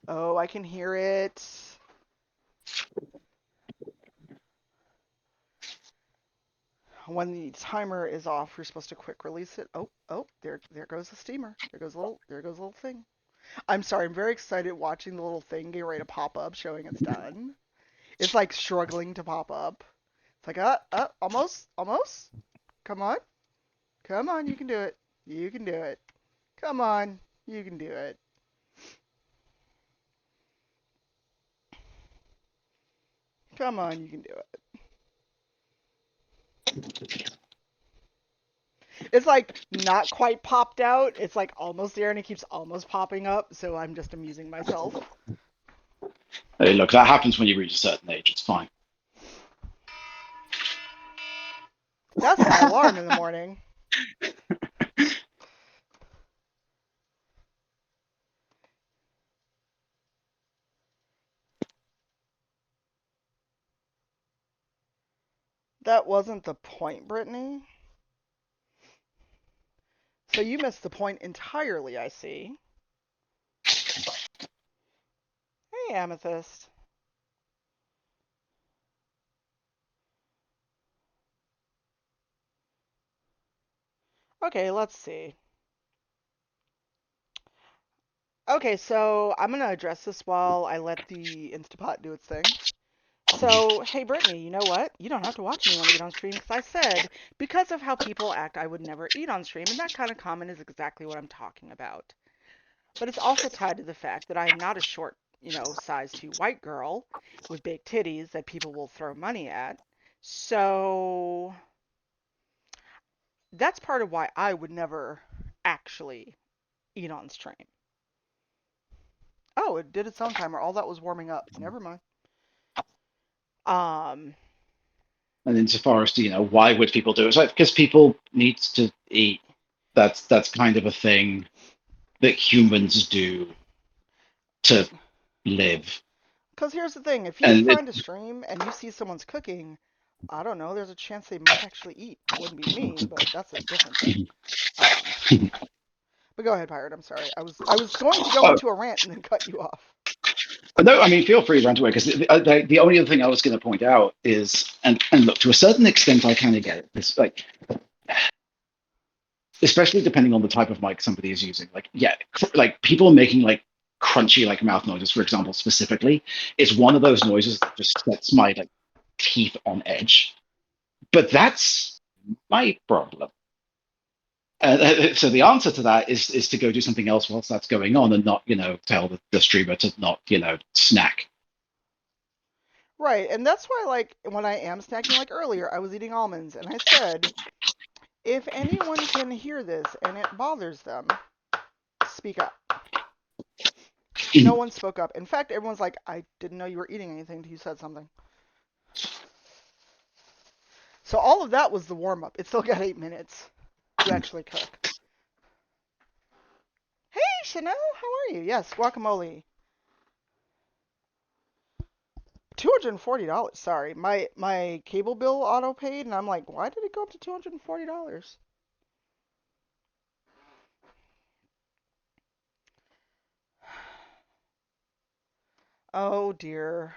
[SPEAKER 1] Oh, I can hear it. When the timer is off, you're supposed to quick release it. Oh, oh, there goes the steamer. There goes a little thing. I'm sorry, I'm very excited watching the little thing get ready to pop up, showing it's done. It's like struggling to pop up. It's like, almost, almost. Come on, come on, you can do it. You can do it. Come on, you can do it. Come on, you can do it. It's like not quite popped out. It's like almost there, and it keeps almost popping up. So I'm just amusing myself.
[SPEAKER 2] Hey, look, that happens when you reach a certain age. It's fine.
[SPEAKER 1] That's my alarm in the morning. That wasn't the point, Brittany. So you missed the point entirely, I see. Hey, Amethyst. Okay, let's see. Okay, so I'm gonna address this while I let the Instapot do its thing. So, hey, Brittany, you know what? You don't have to watch anyone eat on stream because I said because of how people act, I would never eat on stream, and that kind of comment is exactly what I'm talking about. But it's also tied to the fact that I am not a short, size 2 white girl with big titties that people will throw money at. So that's part of why I would never actually eat on stream. Oh, it did its own timer. All that was warming up. Never mind. Um,
[SPEAKER 2] And insofar as to, why would people do it? It's like because people need to eat. That's kind of a thing. that humans do to live.
[SPEAKER 1] Because here's the thing, if you
[SPEAKER 2] And it,
[SPEAKER 1] find a stream and you see someone's cooking, I don't know, there's a chance they might actually eat. Wouldn't be me, but that's a different thing. Um, but go ahead, Pirate. I'm sorry. I was going to go
[SPEAKER 2] oh,
[SPEAKER 1] into a rant and then cut you off.
[SPEAKER 2] no, I mean, feel free to rant away because the only other thing I was going to point out is, and look, to a certain extent, I kind of get it. It's like, especially depending on the type of mic somebody is using. Like, yeah, like people are making like crunchy like mouth noises, for example, specifically. It's one of those noises that just sets my like teeth on edge. But that's my problem. So the answer to that is to go do something else whilst that's going on, and not tell the streamer to not snack.
[SPEAKER 1] Right, and that's why, like, when I am snacking, like earlier, I was eating almonds, and I said, if anyone can hear this and it bothers them, speak up. No one spoke up. In fact, everyone's like, I didn't know you were eating anything until you said something. So all of that was the warm up. It still got 8 minutes to actually cook. Hey, Chanel, how are you? Yes, guacamole. $240. Sorry, my cable bill auto paid, and I'm like, why did it go up to $240? Oh dear.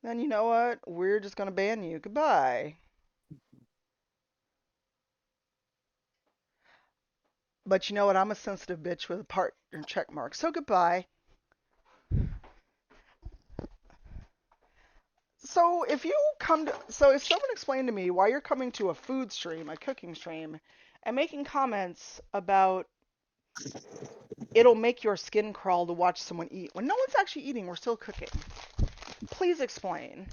[SPEAKER 1] Then you know what? We're just gonna ban you. Goodbye. But you know what? I'm a sensitive bitch with a partner check mark. So goodbye. So if someone explained to me why you're coming to a food stream, a cooking stream, and making comments about it'll make your skin crawl to watch someone eat when no one's actually eating, we're still cooking. Please explain.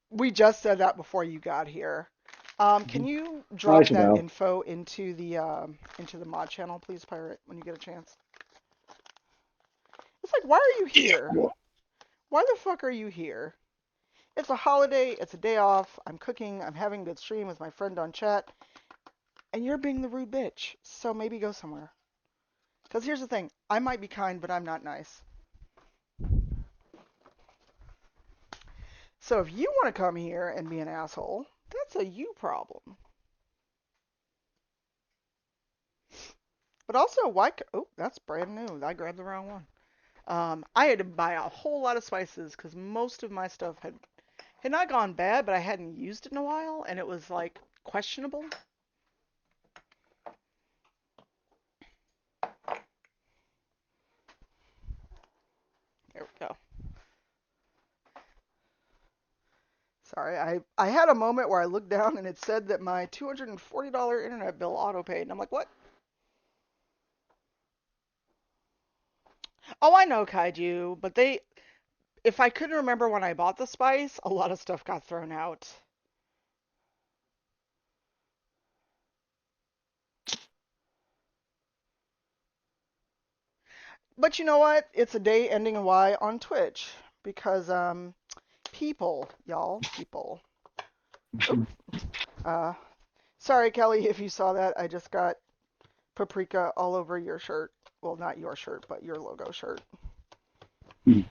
[SPEAKER 1] We just said that before you got here. Can you
[SPEAKER 2] Hi,
[SPEAKER 1] drop that
[SPEAKER 2] Chevelle.
[SPEAKER 1] info into the mod channel, please, Pirate, when you get a chance? It's like, why are you here?
[SPEAKER 2] Yeah.
[SPEAKER 1] Why the fuck are you here? It's a holiday. It's a day off. I'm cooking. I'm having a good stream with my friend on chat, and you're being the rude bitch. So maybe go somewhere. Because here's the thing: I might be kind, but I'm not nice. So if you want to come here and be an asshole, that's a you problem. But also, why? Oh, that's brand new. I grabbed the wrong one. I had to buy a whole lot of spices because most of my stuff had not gone bad, but I hadn't used it in a while, and it was like questionable. There we go. Sorry, I had a moment where I looked down and it said that my $240 internet bill auto paid, and I'm like, what? Oh, I know Kaiju, but if I couldn't remember when I bought the spice, a lot of stuff got thrown out. But you know what? It's a day ending in Y on Twitch because people, y'all, people. Oop. Uh, sorry, Kelly, if you saw that. I just got paprika all over your shirt. Well, not your shirt, but your logo shirt. I'm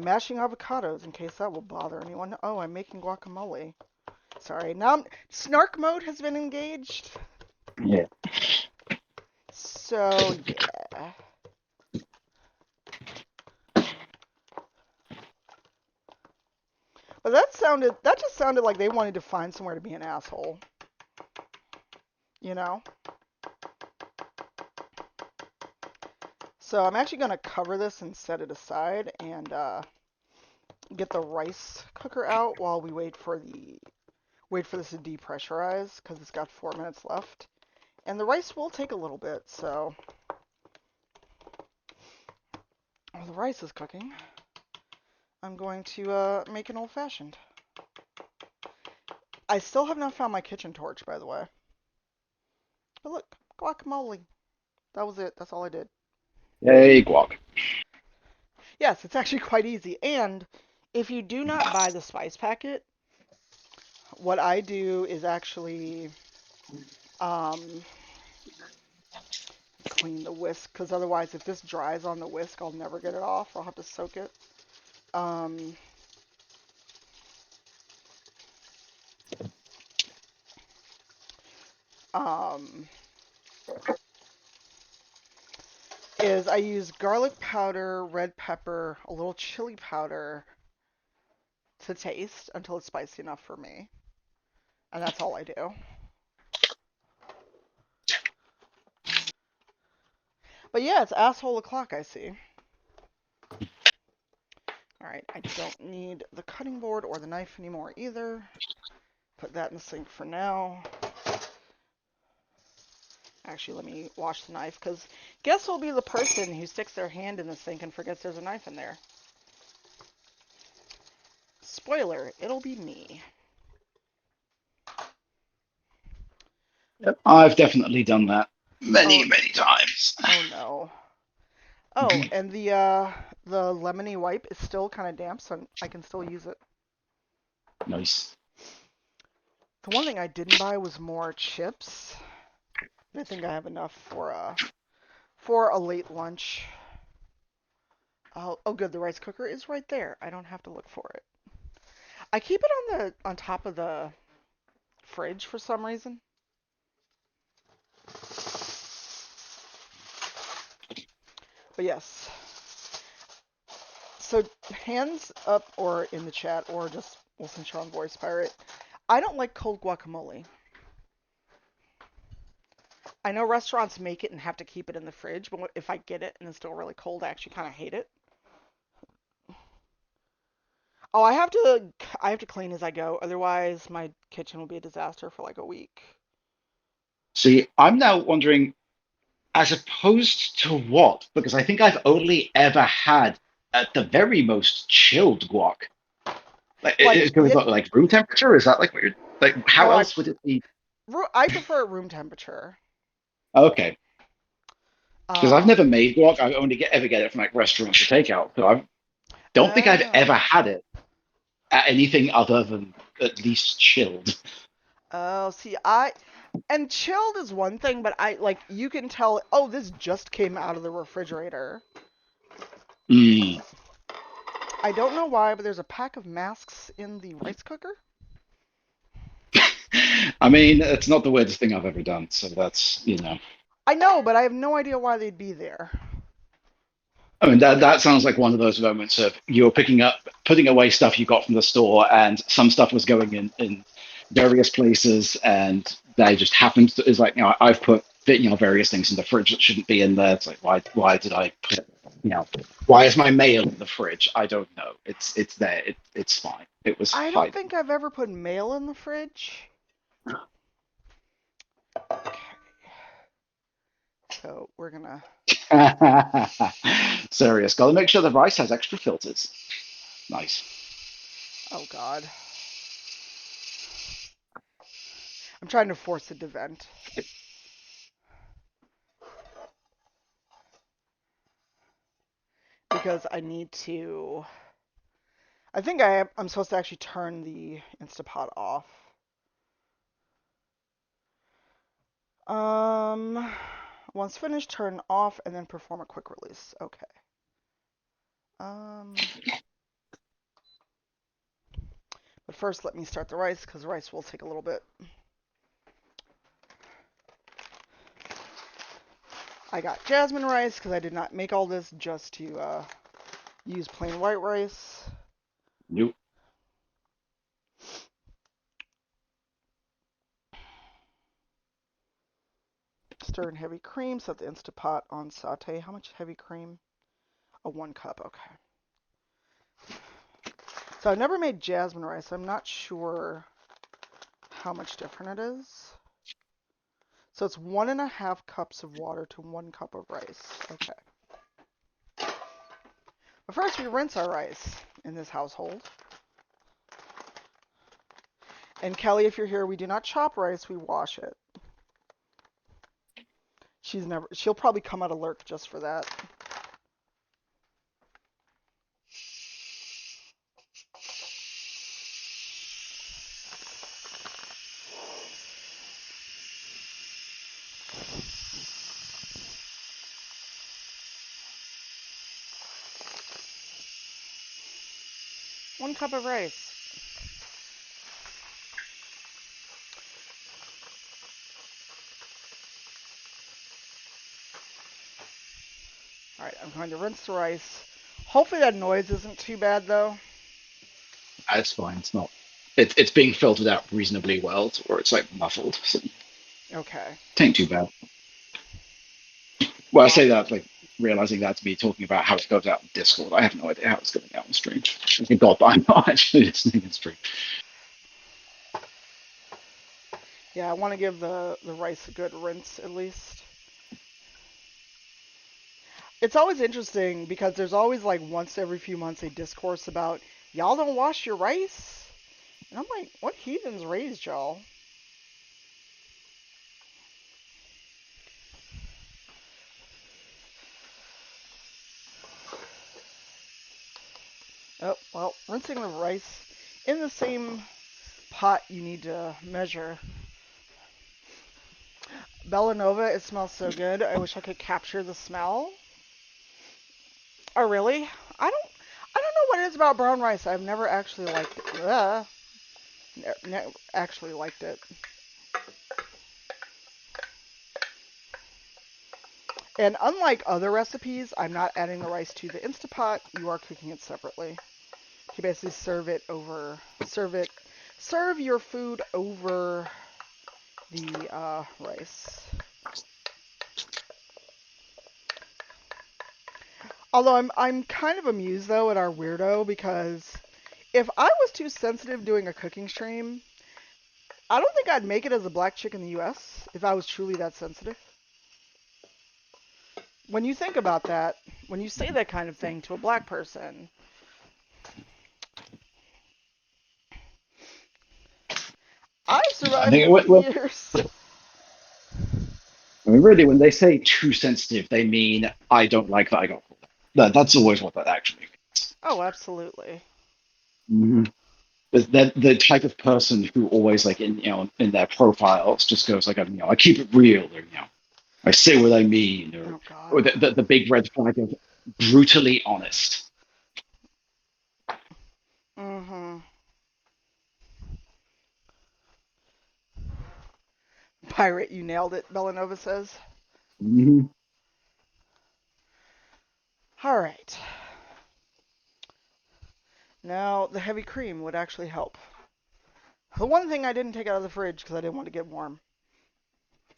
[SPEAKER 1] mashing avocados in case that will bother anyone. Oh, I'm making guacamole. Sorry. Snark mode has been engaged.
[SPEAKER 2] Yeah.
[SPEAKER 1] So yeah. But that just sounded like they wanted to find somewhere to be an asshole. You know? So I'm actually gonna cover this and set it aside and get the rice cooker out while we wait for this to depressurize because it's got 4 minutes left. And the rice will take a little bit, so while the rice is cooking, I'm going to make an old fashioned. I still have not found my kitchen torch, by the way. But look, guacamole. That was it. That's all I did.
[SPEAKER 2] Hey, guac.
[SPEAKER 1] Yes, it's actually quite easy. And if you do not buy the spice packet, what I do is actually um, clean the whisk, because otherwise, if this dries on the whisk, I'll never get it off. I'll have to soak it. Um, um, is I use garlic powder, red pepper, a little chili powder to taste until it's spicy enough for me. And that's all I do. But yeah, it's asshole o'clock, I see. Alright, I don't need the cutting board or the knife anymore either. Put that in the sink for now. Actually, let me wash the knife, because guess who'll be the person who sticks their hand in the sink and forgets there's a knife in there? Spoiler, it'll be me.
[SPEAKER 2] Yep. I've definitely done that many,
[SPEAKER 1] Oh,
[SPEAKER 2] many times.
[SPEAKER 1] oh no. Oh, and the lemony wipe is still kind of damp, so I can still use it.
[SPEAKER 2] Nice.
[SPEAKER 1] The one thing I didn't buy was more chips. I think I have enough for a late lunch. Oh, good. The rice cooker is right there. I don't have to look for it. I keep it on top of the fridge for some reason. But yes. So hands up or in the chat or just listen to on Voice Pirate. I don't like cold guacamole. I know restaurants make it and have to keep it in the fridge, but if I get it and it's still really cold, I actually kind of hate it. Oh, I have to clean as I go, otherwise my kitchen will be a disaster for like a week.
[SPEAKER 2] See, I'm now wondering, as opposed to what? Because I think I've only ever had, at the very most, chilled guac. Like,
[SPEAKER 1] Like
[SPEAKER 2] it goes
[SPEAKER 1] yeah,
[SPEAKER 2] up like room temperature? Is that like what you're like? How
[SPEAKER 1] no,
[SPEAKER 2] else would it be?
[SPEAKER 1] I prefer room temperature.
[SPEAKER 2] Okay, because I've never
[SPEAKER 1] Um,
[SPEAKER 2] made guac. I only ever get it from like restaurants or takeout. So I don't think I've
[SPEAKER 1] oh,
[SPEAKER 2] ever had it at anything other than at least chilled.
[SPEAKER 1] oh, see, and chilled is one thing, but I like you can tell. Oh, this just came out of the refrigerator.
[SPEAKER 2] Mm.
[SPEAKER 1] I don't know why, but there's a pack of masks in the rice cooker.
[SPEAKER 2] I mean, it's not the weirdest thing I've ever done. So that's,
[SPEAKER 1] I know, but I have no idea why they'd be there.
[SPEAKER 2] I mean, that sounds like one of those moments of you're picking up, putting away stuff you got from the store, and some stuff was going in various places, and they just happened to, is like, I've put, various things in the fridge that shouldn't be in there. It's like, why did I put, why is my mail in the fridge? I don't know. It's there. It's fine. It was
[SPEAKER 1] I don't
[SPEAKER 2] fine.
[SPEAKER 1] think I've ever put mail in the fridge. Okay, so we're gonna.
[SPEAKER 2] Serious. Got to make sure the rice has extra filters. Nice.
[SPEAKER 1] Oh God, I'm trying to force it to vent because I need to. I think I'm supposed to actually turn the InstaPot off. Um, once finished, turn off and then perform a quick release. Okay. Um, but first let me start the rice because the rice will take a little bit. I got jasmine rice because I did not make all this just to use plain white rice.
[SPEAKER 2] Nope.
[SPEAKER 1] Stir in heavy cream, set the Instapot on saute. How much heavy cream? Oh, 1 cup, okay. So I've never made jasmine rice. I'm not sure how much different it is. So it's 1.5 cups of water to 1 cup of rice. Okay. But first we rinse our rice in this household. And Kelly, if you're here, we do not chop rice, we wash it. She'll probably come out alert just for that. 1 cup of rice. All right, I'm going to rinse the rice. Hopefully that noise isn't too bad though.
[SPEAKER 2] It's fine. It's not. It's being filtered out reasonably well, to where it's like muffled. So it
[SPEAKER 1] Okay.
[SPEAKER 2] ain't too bad. Well, I
[SPEAKER 1] Uh,
[SPEAKER 2] say that like realizing that's me talking about how it goes out in Discord. I have no idea how it's going out on stream. Thank God, but I'm not actually listening in stream.
[SPEAKER 1] yeah, I want to give the rice a good rinse at least. It's always interesting because there's always like once every few months a discourse about y'all don't wash your rice. And I'm like, what heathens raised y'all? Oh, well, rinsing the rice in the same pot you need to measure. Bellanova, it smells so good. I wish I could capture the smell. Oh, really? I don't know what it is about brown rice. I've never actually liked it. Actually liked it. And unlike other recipes, I'm not adding the rice to the Instapot. You are cooking it separately. You basically serve your food over the rice. Although I'm kind of amused though at our weirdo because if I was too sensitive doing a cooking stream, I don't think I'd make it as a black chick in the U.S. if I was truly that sensitive. When you think about that, when you say that kind of thing to a black person, I've
[SPEAKER 2] I
[SPEAKER 1] survived
[SPEAKER 2] think
[SPEAKER 1] 50 years.
[SPEAKER 2] I mean, really, when they say too sensitive, they mean I don't like that I got called. That's always what that actually
[SPEAKER 1] Oh, absolutely.
[SPEAKER 2] means. They're the type of person who always like in their profiles just goes like I keep it real, or I say what I mean,
[SPEAKER 1] Oh
[SPEAKER 2] or
[SPEAKER 1] God.
[SPEAKER 2] the big red flag of brutally honest.
[SPEAKER 1] Mm-hmm. Pirate, you nailed it, Bellanova says.
[SPEAKER 2] Mm-hmm.
[SPEAKER 1] All right. Now, the heavy cream would actually help. The one thing I didn't take out of the fridge because I didn't want to get warm.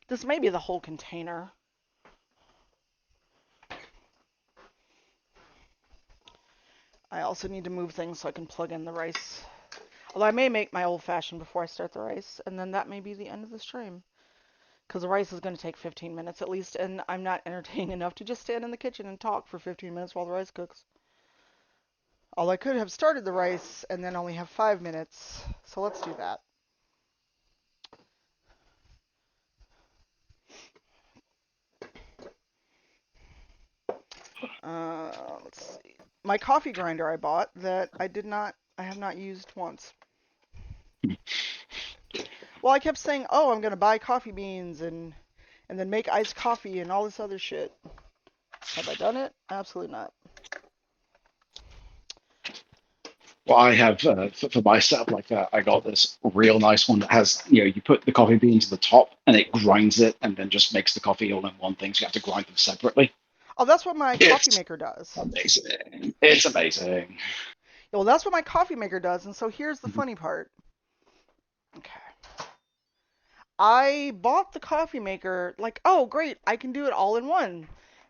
[SPEAKER 1] This may be the whole container. I also need to move things so I can plug in the rice. Although I may make my old fashioned before I start the rice, and then that may be the end of the stream. Because the rice is going to take 15 minutes at least, and I'm not entertaining enough to just stand in the kitchen and talk for 15 minutes while the rice cooks. Although I could have started the rice and then only have 5 minutes, so let's do that. Let's see. My coffee grinder I bought that I have not used once. Well, I kept saying, oh, I'm going to buy coffee beans and then make iced coffee and all this other shit. Have I done it? Absolutely not.
[SPEAKER 2] Well, I have for myself like I got this real nice one that has you put the coffee beans at the top and it grinds it and then just makes the coffee all in one thing. So you have to grind them separately.
[SPEAKER 1] Oh, that's what my coffee
[SPEAKER 2] It's
[SPEAKER 1] maker does.
[SPEAKER 2] amazing. It's amazing.
[SPEAKER 1] Well, that's what my coffee maker does, and so here's the funny part. Okay. I bought the coffee maker like, oh, great, I can do it all in one.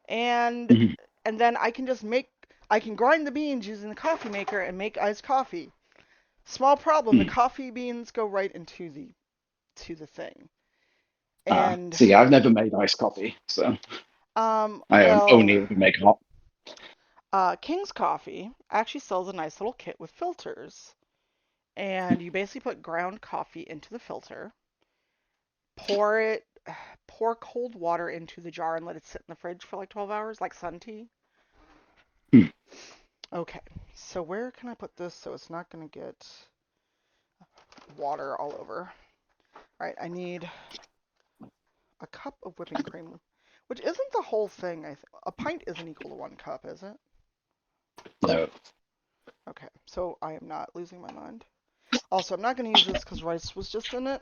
[SPEAKER 1] And
[SPEAKER 2] Mhm.
[SPEAKER 1] and then I can grind the beans using the coffee maker and make iced coffee. Small problem, the
[SPEAKER 2] Mhm.
[SPEAKER 1] coffee beans go right into the thing. And
[SPEAKER 2] See, I've never made iced coffee, so I
[SPEAKER 1] well,
[SPEAKER 2] only ever make hot.
[SPEAKER 1] King's Coffee actually sells a nice little kit with filters. And you basically put ground coffee into the filter, pour it, pour cold water into the jar and let it sit in the fridge for like 12 hours, like sun tea.
[SPEAKER 2] Hmm.
[SPEAKER 1] Okay, so where can I put this so it's not going to get water all over? All right, I need a cup of whipping cream, which isn't the whole thing. A pint isn't equal to 1 cup, is it?
[SPEAKER 2] No,
[SPEAKER 1] Okay, so I am not losing my mind. Also, I'm not going to use this because rice was just in it,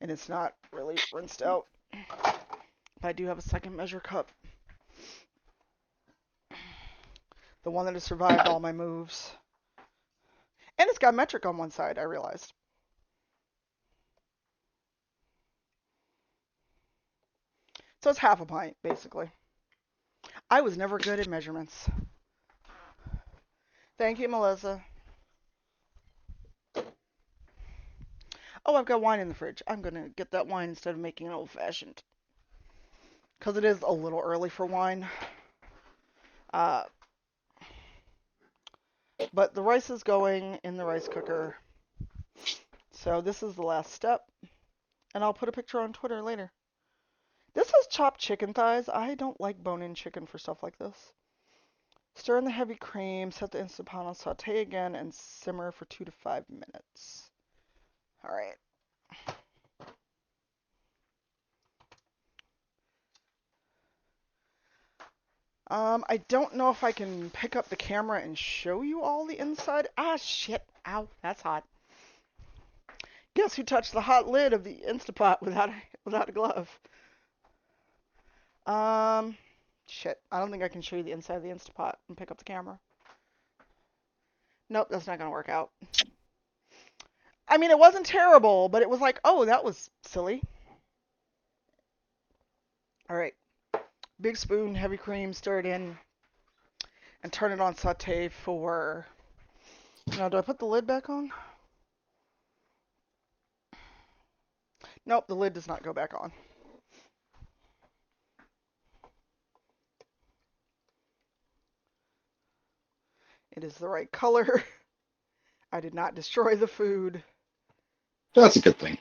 [SPEAKER 1] and it's not really rinsed out. But I do have a second measure cup. The one that has survived all my moves. And it's got metric on one side, I realized. So it's half a pint, basically. I was never good at measurements. Thank you, Melissa. Oh, I've got wine in the fridge. I'm going to get that wine instead of making an old-fashioned. Because it is a little early for wine. Uh, but the rice is going in the rice cooker. So this is the last step. And I'll put a picture on Twitter later. This is chopped chicken thighs. I don't like bone-in chicken for stuff like this. Stir in the heavy cream, set the InstaPot on saute again, and simmer for 2 to 5 minutes. All right. I don't know if I can pick up the camera and show you all the inside. Ah, shit. Ow, that's hot. Guess who touched the hot lid of the InstaPot without a glove? Shit. I don't think I can show you the inside of the InstaPot and pick up the camera. Nope, that's not gonna work out. I mean, it wasn't terrible, but it was like, oh, that was silly. All right. Big spoon, heavy cream, stir it in, and turn it on saute for... Now, do I put the lid back on? Nope, the lid does not go back on. It is the right color. I did not destroy the food.
[SPEAKER 2] That's a good thing.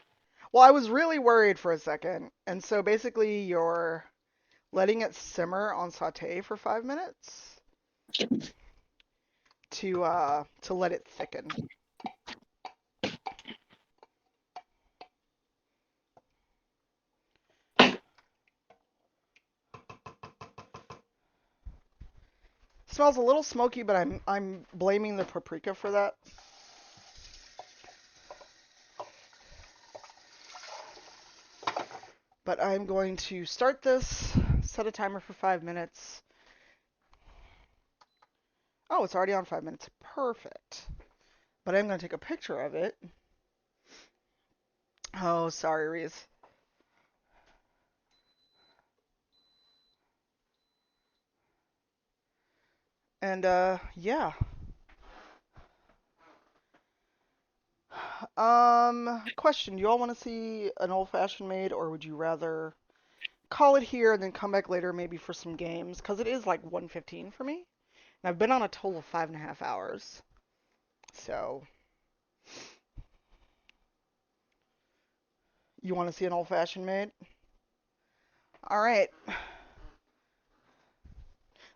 [SPEAKER 1] Well, I was really worried for a second. And so basically you're letting it simmer on saute for 5 minutes to let it thicken. Smells a little smoky, but I'm blaming the paprika for that. But I'm going to start this, set a timer for 5 minutes. Oh, it's already on 5 minutes. Perfect. But I'm going to take a picture of it. Oh, sorry, Reese. And, yeah. Question. Do you all want to see an old-fashioned made, or would you rather call it here and then come back later maybe for some games? Because it is like 1:15 for me. And I've been on a total of 5.5 hours. So, you want to see an old-fashioned made? All right.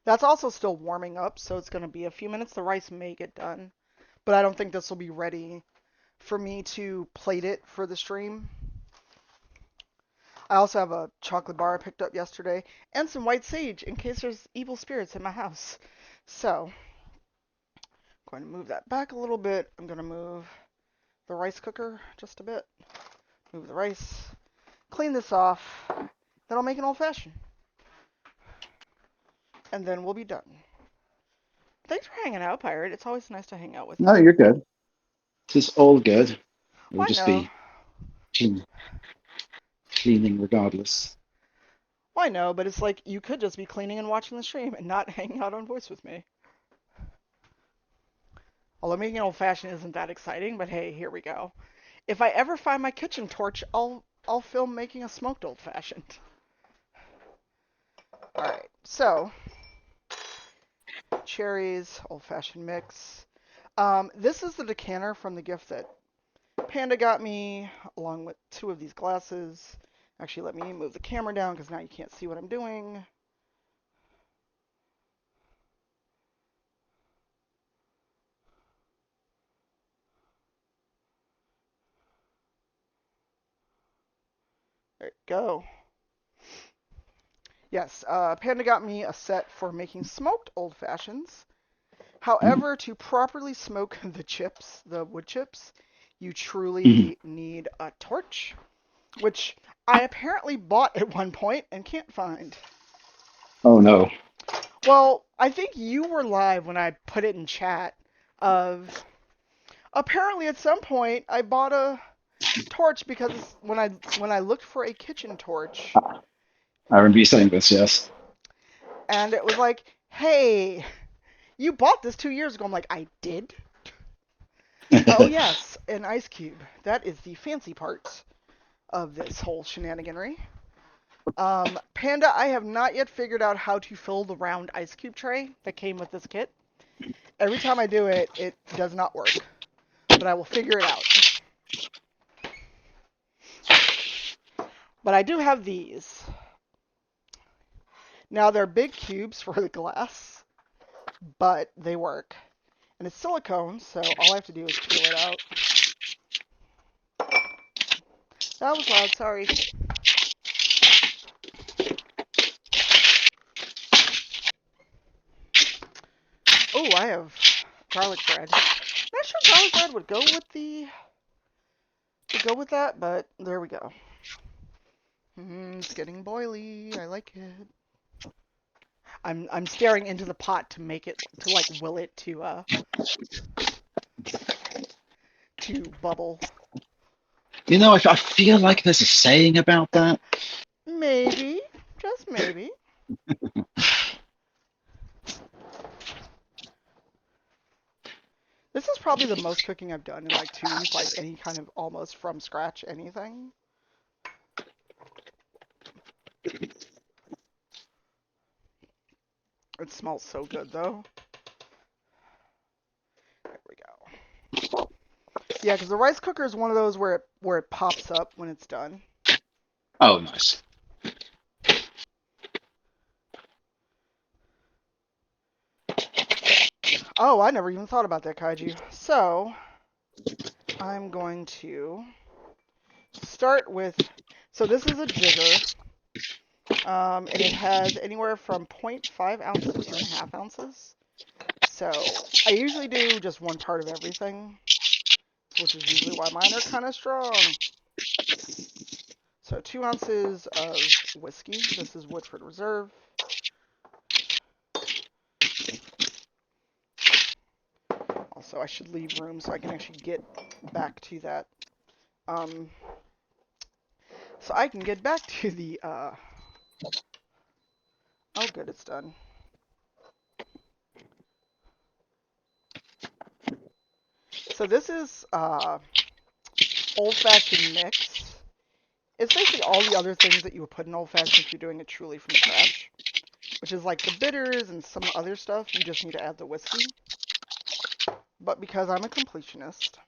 [SPEAKER 1] That's also still warming up, so it's going to be a few minutes. The rice may get done, but I don't think this will be ready for me to plate it for the stream. I also have a chocolate bar I picked up yesterday and some white sage in case there's evil spirits in my house. So, I'm going to move that back a little bit. I'm going to move the rice cooker just a bit. Move the rice. Clean this off. Then I'll make an old fashioned. And then we'll be done. Thanks for hanging out, Pirate. It's always nice to hang out with
[SPEAKER 2] No,
[SPEAKER 1] you.
[SPEAKER 2] you're good. It's all good. We'll
[SPEAKER 1] Well, I
[SPEAKER 2] just
[SPEAKER 1] know.
[SPEAKER 2] be cleaning regardless.
[SPEAKER 1] Well, I know, but it's like you could just be cleaning and watching the stream and not hanging out on voice with me. Although making an old fashioned isn't that exciting, but hey, here we go. If I ever find my kitchen torch, I'll film making a smoked old fashioned. All right, so cherries, old fashioned mix. This is the decanter from the gift that Panda got me, along with 2 of these glasses. Actually, let me move the camera down because now you can't see what I'm doing. There you go. Yes, Panda got me a set for making smoked old fashions. However, to properly smoke the chips, the wood chips, you
[SPEAKER 2] Mhm.
[SPEAKER 1] truly need a torch, which I apparently bought at one point and can't find.
[SPEAKER 2] Oh no.
[SPEAKER 1] Well, I think you were live when I put it in chat of apparently at some point I bought a torch because when I looked for a kitchen torch
[SPEAKER 2] I remember you saying this, yes.
[SPEAKER 1] and it was like, "Hey, you bought this 2 years ago." I'm like, "I did?" Oh yes, an ice cube. That is the fancy part of this whole shenaniganry. Panda, I have not yet figured out how to fill the round ice cube tray that came with this kit. Every time I do it, it does not work, but I will figure it out. But I do have these. Now they're big cubes for the glass, but they work. And it's silicone, so all I have to do is peel it out. That was loud, sorry. Oh, I have garlic bread. Not sure garlic bread would go with that, but there we go. It's getting boily. I like it. I'm staring into the pot to make it to like will it to bubble.
[SPEAKER 2] I feel like there's a saying about that.
[SPEAKER 1] Maybe, just maybe. This is probably the most cooking I've done in like 2 weeks, like any kind of almost from scratch anything. It smells so good though. There we go. Yeah, because the rice cooker is one of those where it pops up when it's done.
[SPEAKER 2] Oh, nice.
[SPEAKER 1] Oh, I never even thought about that, Kaiju. So I'm going to start with. So this is a jigger, and it has anywhere from zero point 0.5 ounces to 2.5 ounces. So I usually do just one part of everything, which is usually why mine are kind of strong. So 2 ounces of whiskey. This is Woodford Reserve. Also, I should leave room so I can actually get back to that. Um, so I can get back to the. Oh, good, it's done. So this is old-fashioned mix. It's basically all the other things that you would put in old-fashioned if you're doing it truly from scratch, which is like the bitters and some other stuff. You just need to add the whiskey. But because I'm a completionist,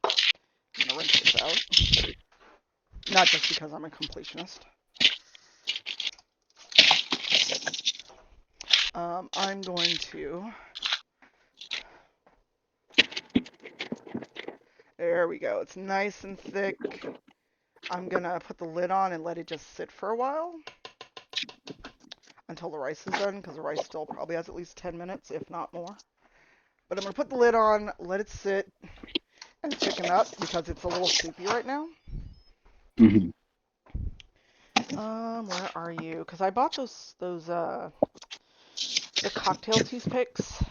[SPEAKER 1] I'm gonna rinse this out. Not just because I'm a completionist. I'm going to. There we go. It's nice and thick. I'm gonna put the lid on and let it just sit for a while until the rice is done, because the rice still probably has at least 10 minutes, if not more. But I'm gonna put the lid on, let it sit and thicken up because it's a little soupy right now.
[SPEAKER 2] Hmm.
[SPEAKER 1] Where are you? Because I bought the cocktail toothpicks.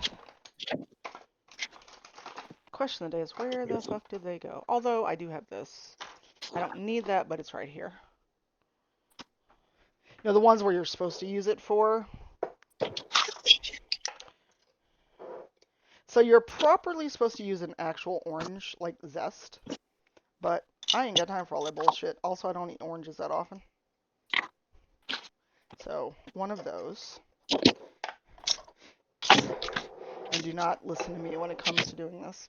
[SPEAKER 1] Question of the day is where the fuck did they go? Although I do have this. I don't need that, but it's right here. You know, the ones where you're supposed to use it for. So you're properly supposed to use an actual orange, like zest. But I ain't got time for all that bullshit. Also, I don't eat oranges that often. So, one of those. And do not listen to me when it comes to doing this.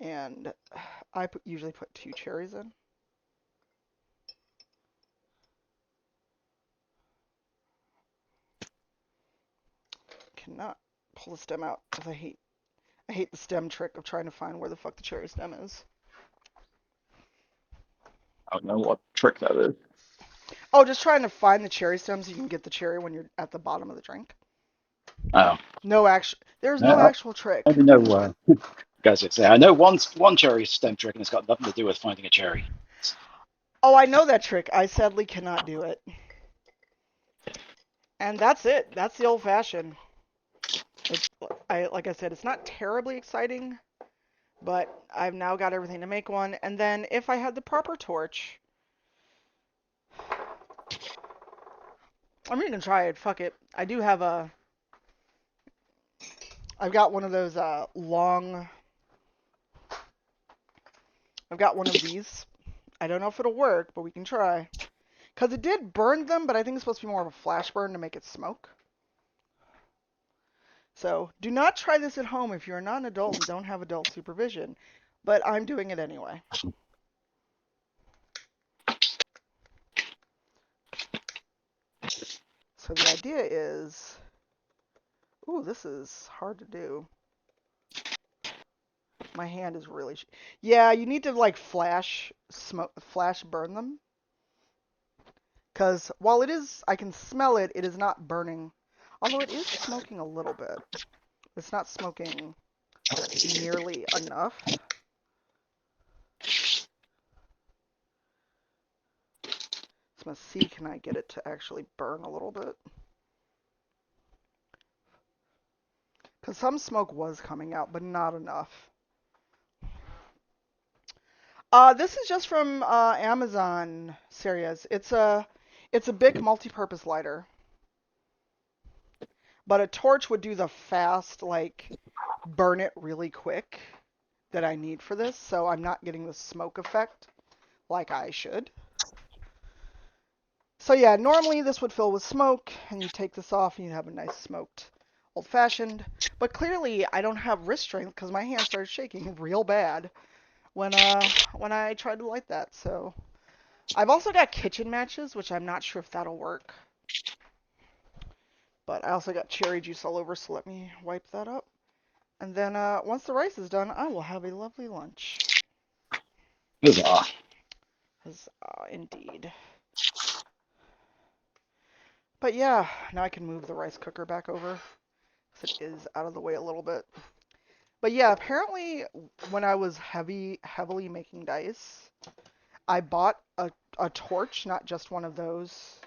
[SPEAKER 1] And usually put 2 cherries in. Cannot pull the stem out because I hate the stem trick of trying to find where the fuck the cherry stem is.
[SPEAKER 2] I don't know what trick that is.
[SPEAKER 1] Oh, just trying to find the cherry stems. You can get the cherry when you're at the bottom of the drink.
[SPEAKER 2] Oh,
[SPEAKER 1] No actual, there's no
[SPEAKER 2] no,
[SPEAKER 1] actual
[SPEAKER 2] I
[SPEAKER 1] trick.
[SPEAKER 2] only know. Guys, say I know one cherry stem trick, and it's got nothing to do with finding a cherry.
[SPEAKER 1] Oh, I know that trick. I sadly cannot do it. And that's it. That's the old fashioned. It's I like I said, it's not terribly exciting, but I've now got everything to make one. And then if I had the proper torch, I'm even gonna try it. Fuck it. I've got one of those long. I've got one of these. I don't know if it'll work, but we can try. Cause it did burn them, but I think it's supposed to be more of a flash burn to make it smoke. So do not try this at home if you're not an adult and don't have adult supervision. But I'm doing it anyway. So the idea is, ooh, this is hard to do. My hand is really, yeah. You need to like flash smoke, flash burn them, because while it is, I can smell it. It is not burning, although it is smoking a little bit. It's not smoking nearly enough. So let's see, can I get it to actually burn a little bit? Because some smoke was coming out, but not enough. This is just from Amazon series. It's a Bic multi-purpose lighter, but a torch would do the fast, like burn it really quick that I need for this, so I'm not getting the smoke effect like I should. So yeah, normally this would fill with smoke, and you take this off and you have a nice smoked old-fashioned. But clearly I don't have wrist strength because my hand started shaking real bad when I tried to light that. So I've also got kitchen matches, which I'm not sure if that'll work. But I also got cherry juice all over, so let me wipe that up. And then once the rice is done, I will have a lovely lunch.
[SPEAKER 2] Huzzah.
[SPEAKER 1] Indeed. But yeah, now I can move the rice cooker back over, because it is out of the way a little bit. But yeah, apparently when I was heavily making dice, I bought a torch, not just one of those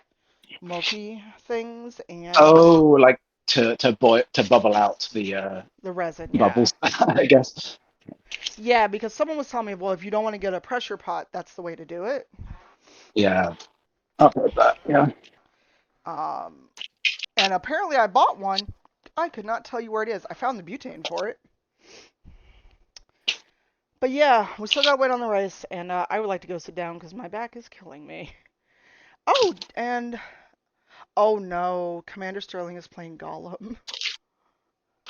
[SPEAKER 1] multi things, and
[SPEAKER 2] Oh, like to bubble out
[SPEAKER 1] the resin, yeah.
[SPEAKER 2] bubbles, I guess.
[SPEAKER 1] Yeah, because someone was telling me, well, if you don't want to get a pressure pot, that's the way to do it.
[SPEAKER 2] Yeah, I've heard that. Yeah.
[SPEAKER 1] Um, and apparently I bought one. I could not tell you where it is. I found the butane for it. But yeah, we still got to wait on the rice, and I would like to go sit down because my back is killing me. Oh, and oh no, Commander Sterling is playing Gollum.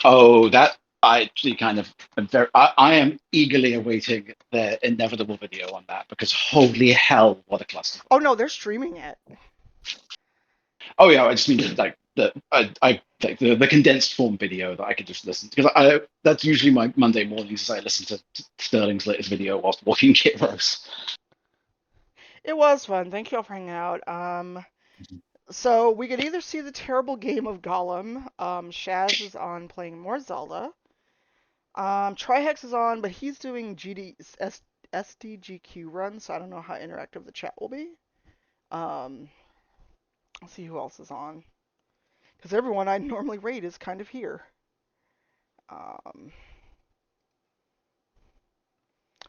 [SPEAKER 2] Oh, that I actually kind of am very. I am eagerly awaiting the inevitable video on that because holy hell, what a clusterfuck!
[SPEAKER 1] Oh no, they're streaming it.
[SPEAKER 2] Oh yeah, I just mean like I like the condensed form video that I could just listen to because I that's usually my Monday mornings as I listen to Sterling's latest video whilst walking Kit Rose.
[SPEAKER 1] It was fun. Thank you all for hanging out. So we could either see the terrible game of Gollum. Shaz is on playing more Zelda. Trihex is on, but he's doing SDGQ runs, so I don't know how interactive the chat will be. Um, let's see who else is on. Because everyone I normally rate is kind of here. Um,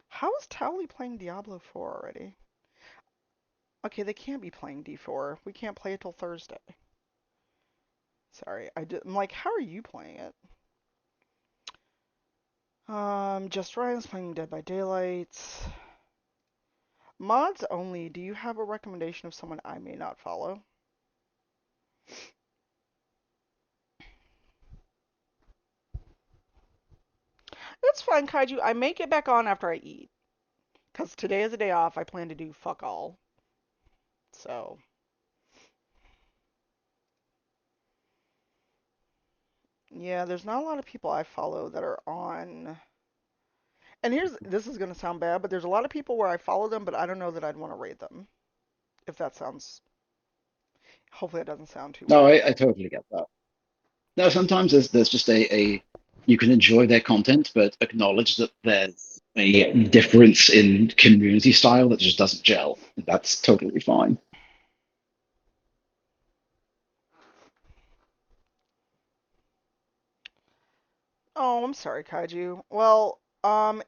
[SPEAKER 1] how is Towley playing Diablo 4 already? Okay, they can't be playing D4. We can't play it till Thursday. Sorry, I'm like, how are you playing it? Just Ryan's playing Dead by Daylight. Mods only, do you have a recommendation of someone I may not follow? It's fine, Kaiju. I may get back on after I eat. Because today is a day off. I plan to do fuck all. So, yeah, there's not a lot of people I follow that are on. And this is going to sound bad, but there's a lot of people where I follow them, but I don't know that I'd want to rate them. If that sounds. Hopefully that doesn't sound too
[SPEAKER 2] No,
[SPEAKER 1] weird.
[SPEAKER 2] I totally get that. No, sometimes there's just a you can enjoy their content, but acknowledge that there's a difference in community style that just doesn't gel. That's totally fine.
[SPEAKER 1] Oh, I'm sorry, Kaiju. Well,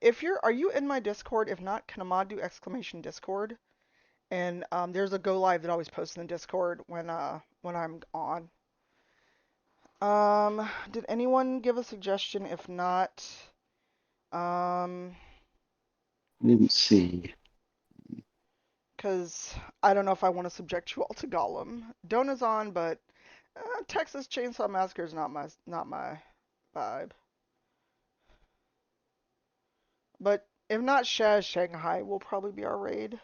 [SPEAKER 1] if you're, are you in my Discord? If not, can Ahmad do exclamation Discord? And there's a go live that always posts in the Discord when I'm on. Did anyone give a suggestion? If not, um,
[SPEAKER 2] I didn't see.
[SPEAKER 1] because I don't know if I want to subject you all to Gollum. Dona's on, but Texas Chainsaw Massacre is not my vibe. But if not, Shaz Shanghai will probably be our raid.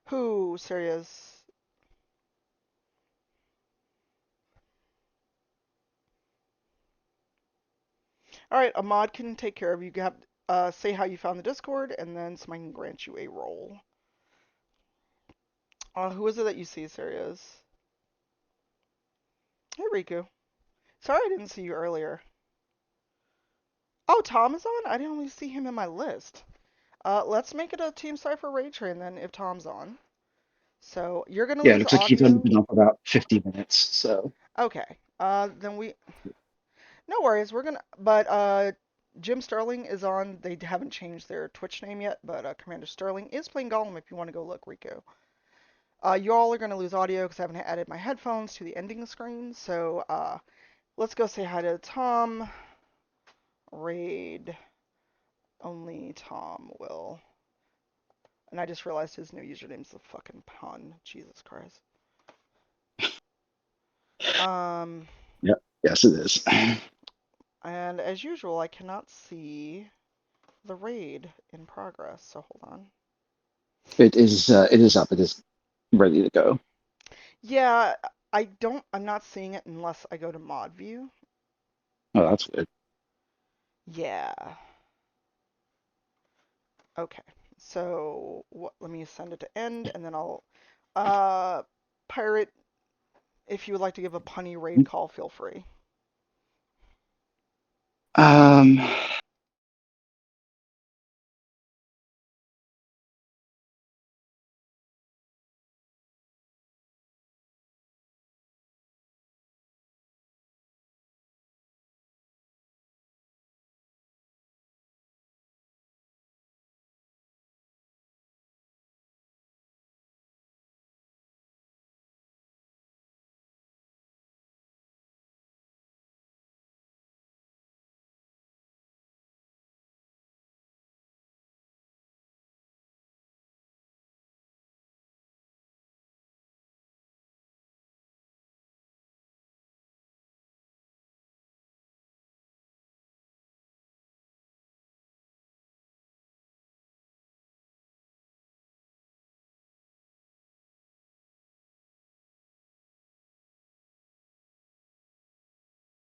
[SPEAKER 1] Who? Serious? All right, Ahmad can take care of you. You have say how you found the Discord, and then somebody can grant you a role. Who is it that you see, Serious? Hey, Riku. Sorry I didn't see you earlier. Oh, Tom is on? I didn't only see him in my list. Let's make it a Team Cypher raid train then if Tom's on. So you're gonna
[SPEAKER 2] Yeah, it
[SPEAKER 1] lose
[SPEAKER 2] looks like he's only
[SPEAKER 1] audio.
[SPEAKER 2] been up about 50 minutes. So
[SPEAKER 1] Okay. Then we. No worries. We're gonna. But Jim Sterling is on. They haven't changed their Twitch name yet, but Commander Sterling is playing Gollum. If you want to go look, Rico. You all are gonna lose audio because I haven't added my headphones to the ending screen. So let's go say hi to Tom. Raid only Tom will. And I just realized his new username's a fucking pun. Jesus Christ. Um,
[SPEAKER 2] yeah, yes, it is.
[SPEAKER 1] and as usual, I cannot see the raid in progress. So hold on.
[SPEAKER 2] It is. It is up. It is ready to go.
[SPEAKER 1] Yeah, I don't. I'm not seeing it unless I go to mod view.
[SPEAKER 2] Oh, that's weird.
[SPEAKER 1] Yeah. Okay. So let me send it to end, and then I'll. Uh, Pirate, if you would like to give a punny raid call, feel free.
[SPEAKER 2] Um,